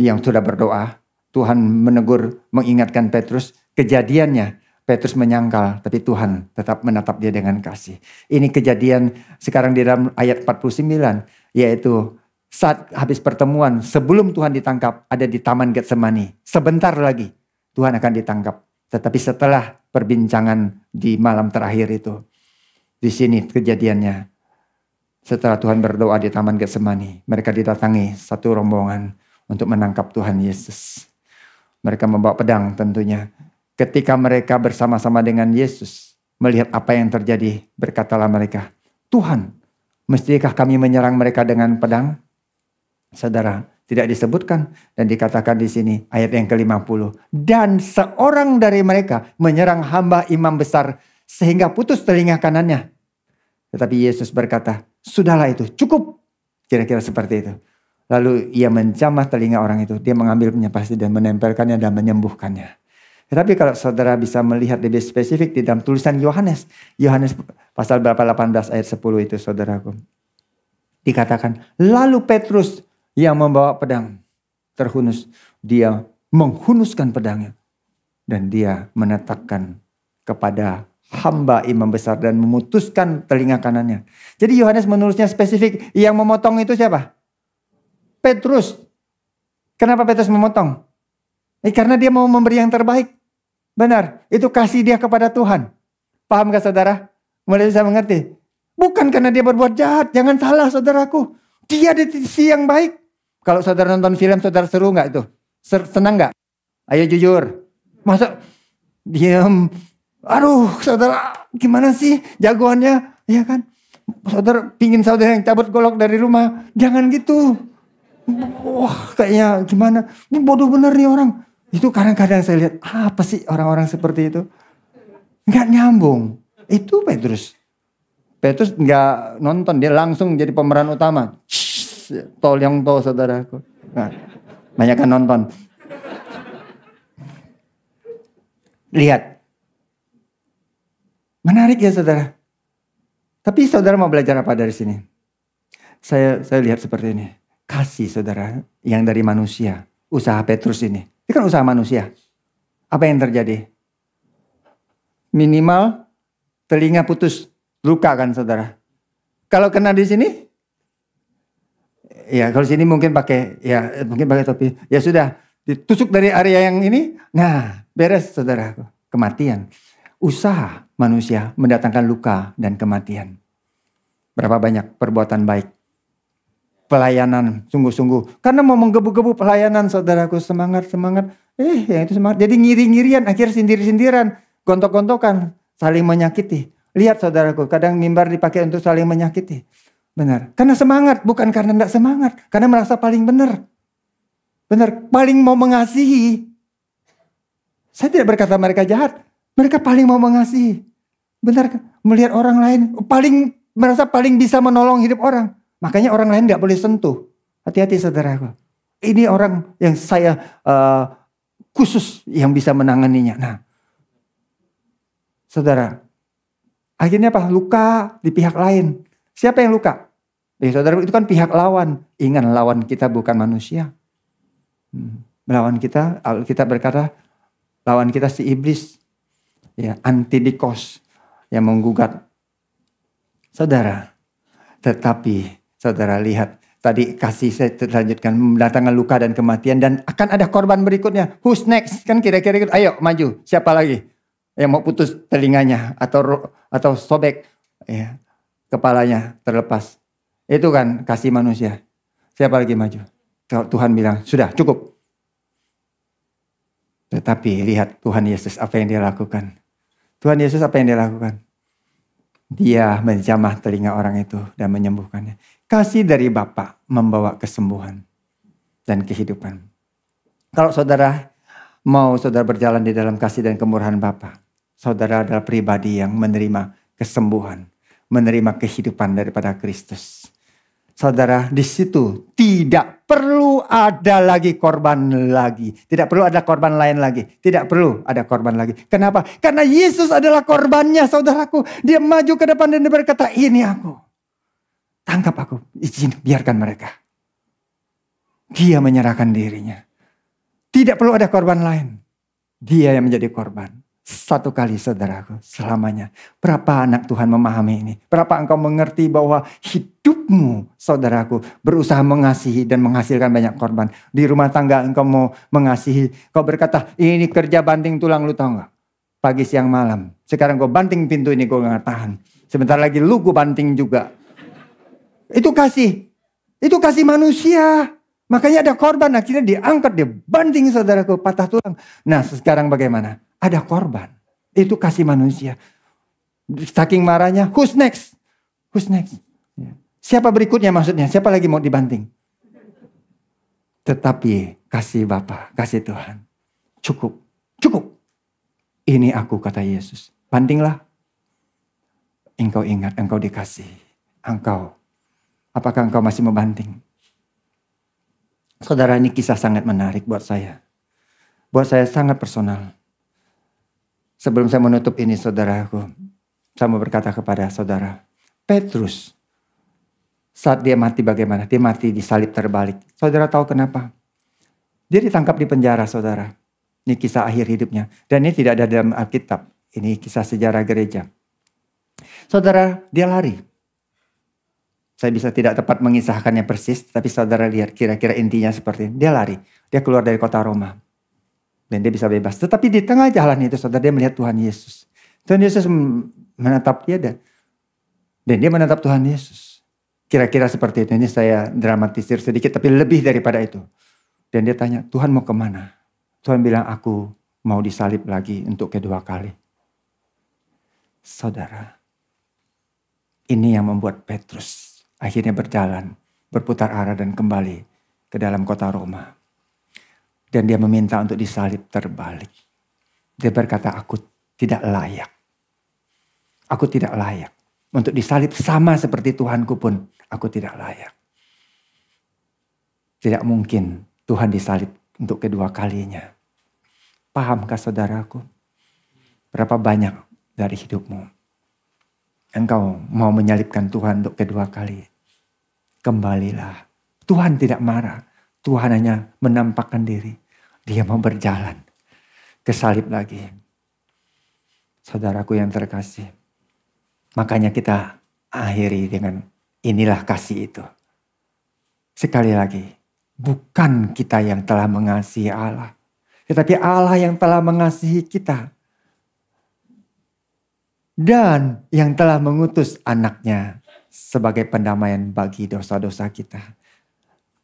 yang sudah berdoa. Tuhan menegur, mengingatkan Petrus. Kejadiannya, Petrus menyangkal, tapi Tuhan tetap menatap dia dengan kasih. Ini kejadian sekarang di dalam ayat 49. Yaitu saat habis pertemuan, sebelum Tuhan ditangkap, ada di Taman Getsemani. Sebentar lagi Tuhan akan ditangkap. Tetapi setelah perbincangan di malam terakhir itu. Di sini kejadiannya. Setelah Tuhan berdoa di Taman Getsemani, mereka didatangi satu rombongan untuk menangkap Tuhan Yesus. Mereka membawa pedang tentunya. Ketika mereka bersama-sama dengan Yesus, melihat apa yang terjadi, berkatalah mereka, Tuhan, mestikah kami menyerang mereka dengan pedang? Saudara, tidak disebutkan dan dikatakan di sini ayat yang ke-50. Dan seorang dari mereka menyerang hamba imam besar sehingga putus telinga kanannya. Tetapi Yesus berkata, sudahlah itu, cukup. Kira-kira seperti itu. Lalu ia menjamah telinga orang itu. Dia mengambilnya pasti dan menempelkannya dan menyembuhkannya. Tetapi kalau saudara bisa melihat lebih spesifik di dalam tulisan Yohanes. Yohanes pasal berapa 18 ayat 10 itu saudaraku. Dikatakan, lalu Petrus yang membawa pedang terhunus. Dia menghunuskan pedangnya. Dan dia menetapkan kepada hamba imam besar dan memutuskan telinga kanannya. Jadi Yohanes menulisnya spesifik. Yang memotong itu siapa? Petrus. Kenapa Petrus memotong? Karena dia mau memberi yang terbaik. Benar, itu kasih dia kepada Tuhan. Paham gak saudara? Mulai bisa mengerti. Bukan karena dia berbuat jahat. Jangan salah saudaraku. Dia di sisi yang baik. Kalau saudara nonton film, saudara seru gak itu? Senang gak? Ayo jujur. Masa diam. Aduh saudara, gimana sih jagoannya? Ya kan? Saudara pingin saudara yang cabut golok dari rumah. Jangan gitu. Wah kayaknya gimana? Ini bodoh bener nih orang. Itu kadang-kadang saya lihat, apa sih orang-orang seperti itu? Nggak nyambung. Itu Petrus. Petrus nggak nonton, dia langsung jadi pemeran utama. Tol yang tol saudaraku. Nah, banyak kan nonton. Lihat. Menarik ya saudara. Tapi saudara mau belajar apa dari sini? Saya lihat seperti ini. Kasih saudara yang dari manusia. Usaha Petrus ini. Ini kan usaha manusia. Apa yang terjadi? Minimal telinga putus. Luka kan saudara. Kalau kena di sini. Ya kalau sini mungkin pakai topi. Ya sudah. Ditusuk dari area yang ini. Nah beres saudara. Kematian. Usaha manusia mendatangkan luka dan kematian. Berapa banyak perbuatan baik. Pelayanan sungguh-sungguh. Karena mau menggebu-gebu pelayanan saudaraku. Semangat. Yang itu semangat. Jadi ngiri-ngirian. Akhirnya sindir-sindiran. Gontok-gontokan. Saling menyakiti. Lihat saudaraku. Kadang mimbar dipakai untuk saling menyakiti. Benar. Karena semangat. Bukan karena tidak semangat. Karena merasa paling benar. Benar. Paling mau mengasihi. Saya tidak berkata mereka jahat. Mereka paling mau mengasihi. Benar. Melihat orang lain. Merasa paling bisa menolong hidup orang. Makanya orang lain gak boleh sentuh. Hati-hati saudaraku. Ini orang yang saya khusus yang bisa menanganinya. Nah, saudara. Akhirnya apa? Luka di pihak lain. Siapa yang luka? Saudara itu kan pihak lawan. Ingat lawan kita bukan manusia. Melawan kita, Alkitab berkata Lawan kita si iblis. Ya, antidikos yang menggugat. Saudara, tetapi saudara lihat. Tadi kasih saya lanjutkan, mendatangkan luka dan kematian. Dan akan ada korban berikutnya. Who's next? Kan kira-kira gitu. Ayo maju. Siapa lagi? Yang mau putus telinganya. Atau sobek ya, kepalanya terlepas. Itu kan kasih manusia. Siapa lagi maju? Tuhan bilang, sudah cukup. Tetapi lihat Tuhan Yesus apa yang dia lakukan. Tuhan Yesus apa yang dia lakukan? Dia menjamah telinga orang itu dan menyembuhkannya. Kasih dari Bapa membawa kesembuhan dan kehidupan. Kalau saudara mau saudara berjalan di dalam kasih dan kemurahan Bapa, saudara adalah pribadi yang menerima kesembuhan, menerima kehidupan daripada Kristus. Saudara, di situ tidak perlu ada lagi korban lagi. Tidak perlu ada korban lain lagi. Tidak perlu ada korban lagi. Kenapa? Karena Yesus adalah korbannya, saudaraku. Dia maju ke depan dan dia berkata, ini aku. Tangkap aku, izin, biarkan mereka. Dia menyerahkan dirinya. Tidak perlu ada korban lain. Dia yang menjadi korban. Satu kali saudaraku, selamanya. Berapa anak Tuhan memahami ini? Berapa engkau mengerti bahwa hidupmu, saudaraku, berusaha mengasihi dan menghasilkan banyak korban. Di rumah tangga engkau mau mengasihi. Kau berkata, ini kerja banting tulang, lu tahu gak? Pagi, siang, malam. Sekarang gue banting pintu ini, gue gak tahan. Sebentar lagi lu gue banting juga. Itu kasih. Itu kasih manusia. Makanya ada korban, akhirnya diangkat, dia banting saudaraku, patah tulang. Nah sekarang bagaimana? Ada korban. Itu kasih manusia. Saking marahnya, who's next? Who's next? Siapa berikutnya maksudnya? Siapa lagi mau dibanting? Tetapi kasih Bapa, kasih Tuhan. Cukup, cukup. Ini aku kata Yesus. Bantinglah. Engkau ingat, engkau dikasih. Engkau. Apakah engkau masih membanting? Saudara, ini kisah sangat menarik buat saya. Buat saya sangat personal. Sebelum saya menutup ini saudaraku, saya mau berkata kepada saudara, Petrus, saat dia mati bagaimana? Dia mati disalib terbalik. Saudara tahu kenapa? Dia ditangkap di penjara saudara. Ini kisah akhir hidupnya. Dan ini tidak ada dalam Alkitab. Ini kisah sejarah gereja. Saudara, dia lari. Saya bisa tidak tepat mengisahkannya persis, tapi saudara lihat kira-kira intinya seperti ini. Dia lari, dia keluar dari kota Roma. Dan dia bisa bebas. Tetapi di tengah jalan itu saudara, dia melihat Tuhan Yesus. Tuhan Yesus menatap dia dan dia menatap Tuhan Yesus. Kira-kira seperti itu. Ini saya dramatisir sedikit, tapi lebih daripada itu. Dan dia tanya, Tuhan mau kemana? Tuhan bilang, aku mau disalib lagi untuk kedua kali. Saudara, ini yang membuat Petrus akhirnya berjalan, berputar arah dan kembali ke dalam kota Roma. Dan dia meminta untuk disalib terbalik. Dia berkata, aku tidak layak. Aku tidak layak. Untuk disalib sama seperti Tuhanku pun, aku tidak layak. Tidak mungkin Tuhan disalib untuk kedua kalinya. Pahamkah saudaraku? Berapa banyak dari hidupmu engkau mau menyalibkan Tuhan untuk kedua kali? Kembalilah. Tuhan tidak marah. Tuhan hanya menampakkan diri. Dia mau berjalan ke salib lagi. Saudaraku yang terkasih. Makanya kita akhiri dengan inilah kasih itu. Sekali lagi. Bukan kita yang telah mengasihi Allah. Tetapi Allah yang telah mengasihi kita. Dan yang telah mengutus anaknya sebagai pendamaian bagi dosa-dosa kita.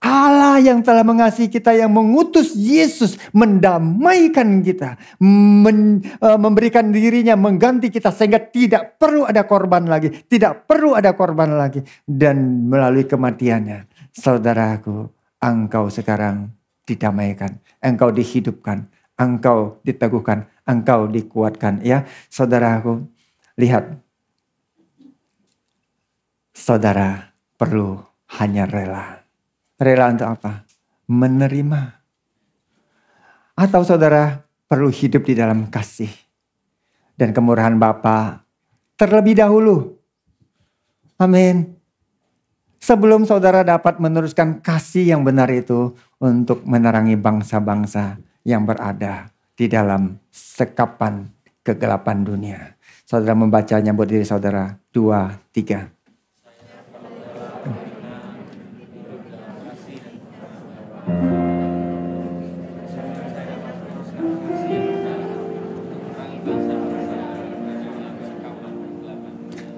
Allah yang telah mengasihi kita, yang mengutus Yesus mendamaikan kita. Memberikan dirinya, mengganti kita sehingga tidak perlu ada korban lagi. Tidak perlu ada korban lagi. Dan melalui kematiannya, saudaraku, engkau sekarang didamaikan. Engkau dihidupkan. Engkau diteguhkan. Engkau dikuatkan. Ya, saudaraku, lihat. Saudara perlu hanya rela. Rela untuk apa? Menerima. Atau saudara perlu hidup di dalam kasih dan kemurahan Bapa terlebih dahulu. Amin. Sebelum saudara dapat meneruskan kasih yang benar itu untuk menerangi bangsa-bangsa yang berada di dalam sekapan kegelapan dunia. Saudara membacanya buat diri saudara. 2, 3.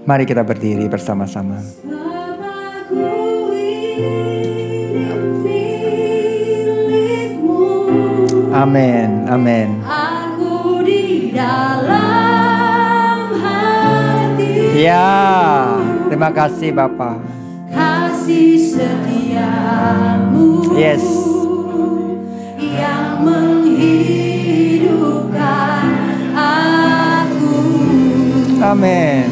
Mari kita berdiri bersama-sama. Amin, amin. Aku di dalam hati. Ya, terima kasih Bapa. Kasih setiamu. Yes. Yang menghidupkan aku. Amin.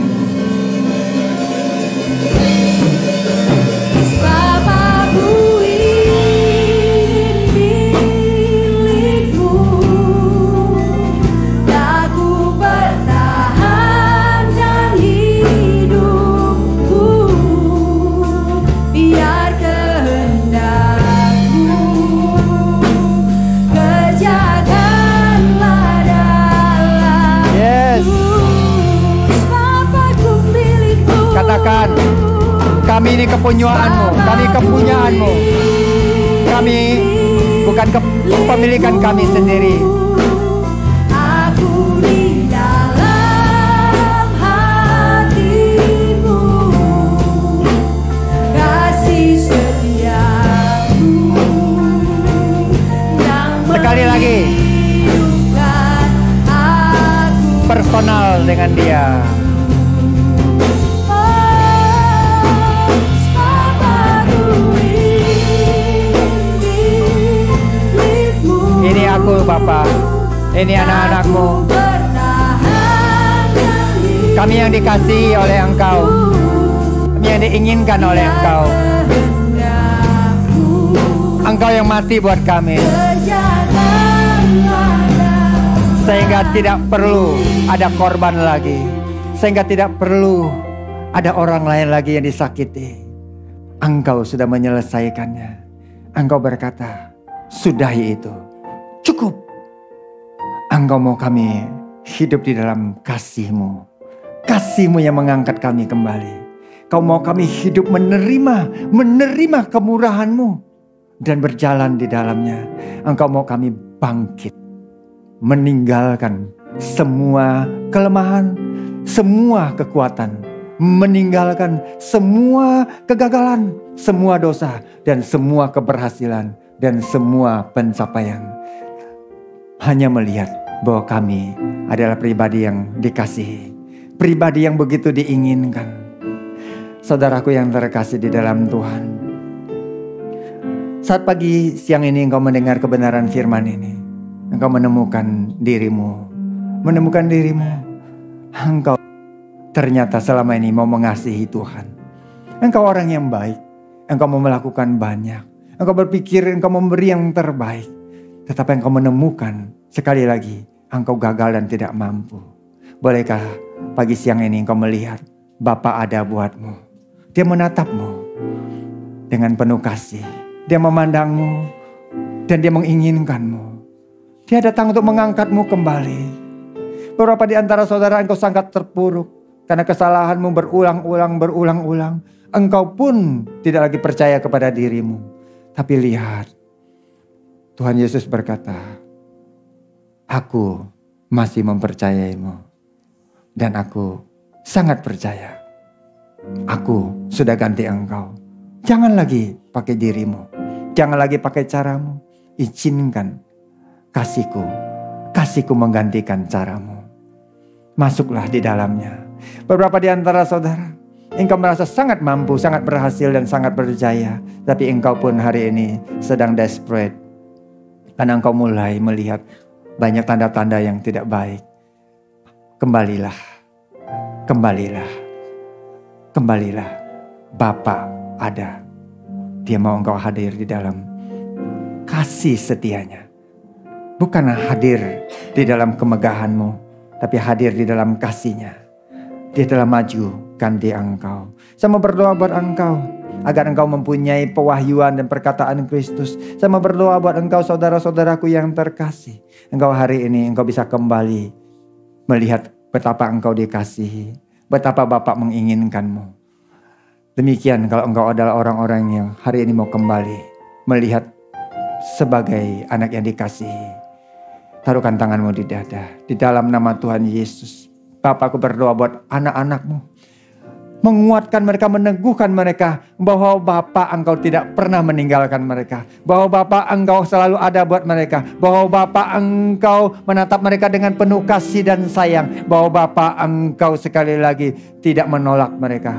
Kami ini kepunyaanmu, kami kepunyaanmu. Kami bukan kepemilikan kami sendiri. Aku di dalam hatimu, kasih setiamu yang sekali lagi personal dengan dia. Ini aku Bapa, ini anak-anakmu. Kami yang dikasihi oleh Engkau, kami yang diinginkan oleh Engkau. Engkau yang mati buat kami, sehingga tidak perlu ada korban lagi, sehingga tidak perlu ada orang lain lagi yang disakiti. Engkau sudah menyelesaikannya. Engkau berkata, sudahi itu. Cukup. Engkau mau kami hidup di dalam kasih-Mu. Kasih-Mu yang mengangkat kami kembali. Kau mau kami hidup menerima kemurahan-Mu dan berjalan di dalamnya. Engkau mau kami bangkit, meninggalkan semua kelemahan, semua kekuatan, meninggalkan semua kegagalan, semua dosa, dan semua keberhasilan, dan semua pencapaian. Hanya melihat bahwa kami adalah pribadi yang dikasihi, pribadi yang begitu diinginkan. Saudaraku yang terkasih di dalam Tuhan, saat pagi siang ini engkau mendengar kebenaran firman ini, engkau menemukan dirimu. Engkau ternyata selama ini mau mengasihi Tuhan. Engkau orang yang baik, engkau mau melakukan banyak, engkau berpikir engkau memberi yang terbaik. Tetapi engkau menemukan sekali lagi engkau gagal dan tidak mampu. Bolehkah pagi siang ini engkau melihat Bapa ada buatmu. Dia menatapmu dengan penuh kasih. Dia memandangmu dan dia menginginkanmu. Dia datang untuk mengangkatmu kembali. Beberapa di antara saudara engkau sangat terpuruk karena kesalahanmu berulang-ulang. Engkau pun tidak lagi percaya kepada dirimu. Tapi lihat, Tuhan Yesus berkata, aku masih mempercayaimu. Dan aku sangat percaya. Aku sudah ganti engkau. Jangan lagi pakai dirimu. Jangan lagi pakai caramu. Izinkan kasihku menggantikan caramu. Masuklah di dalamnya. Beberapa di antara saudara, engkau merasa sangat mampu, sangat berhasil dan sangat berjaya. Tapi engkau pun hari ini sedang desperate. Karena engkau mulai melihat banyak tanda-tanda yang tidak baik. Kembalilah. Bapa ada. Dia mau engkau hadir di dalam kasih setianya. Bukan hadir di dalam kemegahanmu, tapi hadir di dalam kasihnya. Dia telah maju ganti engkau. Saya mau berdoa buat engkau. agar engkau mempunyai pewahyuan dan perkataan Kristus. Saya mau berdoa buat engkau saudara-saudaraku yang terkasih. Engkau hari ini engkau bisa kembali melihat betapa engkau dikasihi, betapa Bapa menginginkanmu. Demikian kalau engkau adalah orang-orang yang hari ini mau kembali melihat sebagai anak yang dikasihi. Taruhkan tanganmu di dada. Di dalam nama Tuhan Yesus. Bapa, aku berdoa buat anak-anakmu. Menguatkan mereka, meneguhkan mereka. Bahwa Bapa engkau tidak pernah meninggalkan mereka. Bahwa Bapa engkau selalu ada buat mereka. Bahwa Bapa engkau menatap mereka dengan penuh kasih dan sayang. Bahwa Bapa engkau sekali lagi tidak menolak mereka.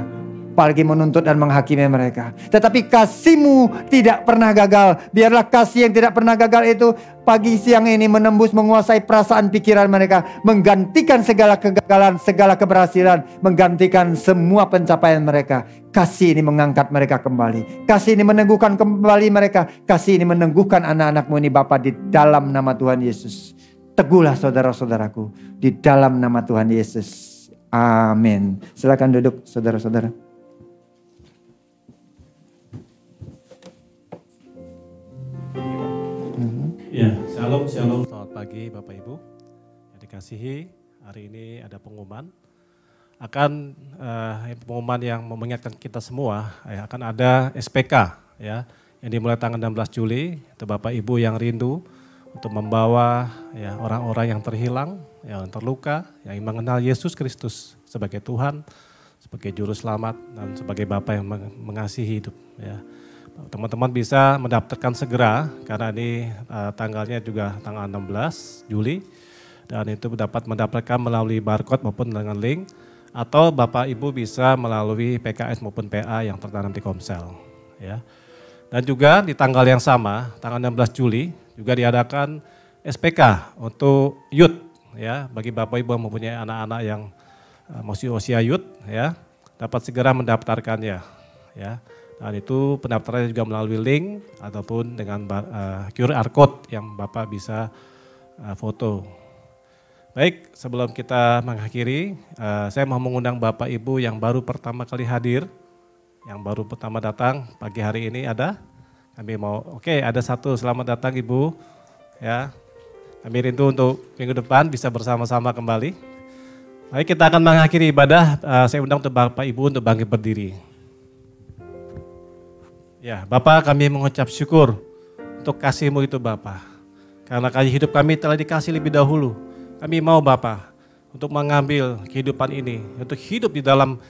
Apalagi menuntut dan menghakimi mereka. Tetapi kasih-Mu tidak pernah gagal. Biarlah kasih yang tidak pernah gagal itu pagi siang ini menembus, menguasai perasaan pikiran mereka. Menggantikan segala kegagalan, segala keberhasilan. Menggantikan semua pencapaian mereka. Kasih ini mengangkat mereka kembali. Kasih ini meneguhkan kembali mereka. Kasih ini meneguhkan anak-anak-Mu ini Bapa, di dalam nama Tuhan Yesus. Teguhlah saudara-saudaraku di dalam nama Tuhan Yesus. Amin. Silakan duduk saudara-saudara. Ya, shalom, shalom. Selamat pagi Bapak Ibu yang dikasihi. Hari ini ada pengumuman. Pengumuman yang mengingatkan kita semua, akan ada SPK ya, yang dimulai tanggal 16 Juli. Itu Bapak Ibu yang rindu untuk membawa ya orang-orang yang terhilang, yang terluka, yang mengenal Yesus Kristus sebagai Tuhan, sebagai juru selamat, dan sebagai Bapa yang mengasihi hidup ya. Teman-teman bisa mendaftarkan segera karena ini tanggalnya juga tanggal 16 Juli dan itu dapat mendapatkan melalui barcode maupun dengan link, atau Bapak Ibu bisa melalui PKS maupun PA yang tertanam di Komsel ya. Dan juga di tanggal yang sama, tanggal 16 Juli juga diadakan SPK untuk youth ya, bagi Bapak Ibu yang mempunyai anak-anak yang masih usia youth ya, dapat segera mendaftarkannya ya. Dan itu pendaftarannya juga melalui link ataupun dengan QR code yang Bapak bisa foto. Baik, sebelum kita mengakhiri, saya mau mengundang Bapak Ibu yang baru pertama kali hadir, yang baru pertama datang pagi hari ini ada. Kami mau, ada satu, selamat datang Ibu. Ya, kami rindu untuk minggu depan bisa bersama-sama kembali. Baik, kita akan mengakhiri ibadah. Saya undang untuk Bapak Ibu untuk bangkit berdiri. Ya, Bapak, kami mengucap syukur untuk kasih-Mu itu Bapak. Karena hidup kami telah dikasih lebih dahulu. Kami mau Bapak untuk mengambil kehidupan ini, untuk hidup di dalam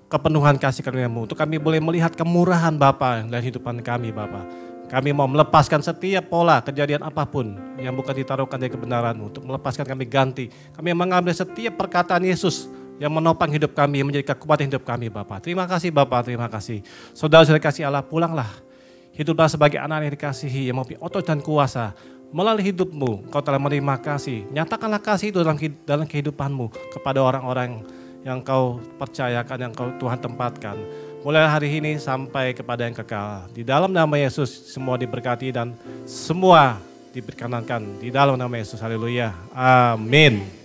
kepenuhan kasih karunia-Mu. Untuk kami boleh melihat kemurahan Bapak dalam kehidupan kami Bapak. Kami mau melepaskan setiap pola kejadian apapun yang bukan ditaruhkan dari kebenaran-Mu. Untuk melepaskan kami ganti. Kami mengambil setiap perkataan Yesus yang menopang hidup kami, menjadi kekuatan hidup kami Bapak. Terima kasih Bapak, terima kasih. Saudara-saudara kasih Allah, pulanglah. Hiduplah sebagai anak yang dikasihi, yang mempunyai otoritas dan kuasa. Melalui hidupmu, Kau telah menerima kasih. Nyatakanlah kasih itu dalam kehidupanmu kepada orang-orang yang Kau percayakan, yang Kau Tuhan tempatkan. Mulai hari ini sampai kepada yang kekal. Di dalam nama Yesus semua diberkati dan semua diperkenankan. Di dalam nama Yesus, haleluya. Amin.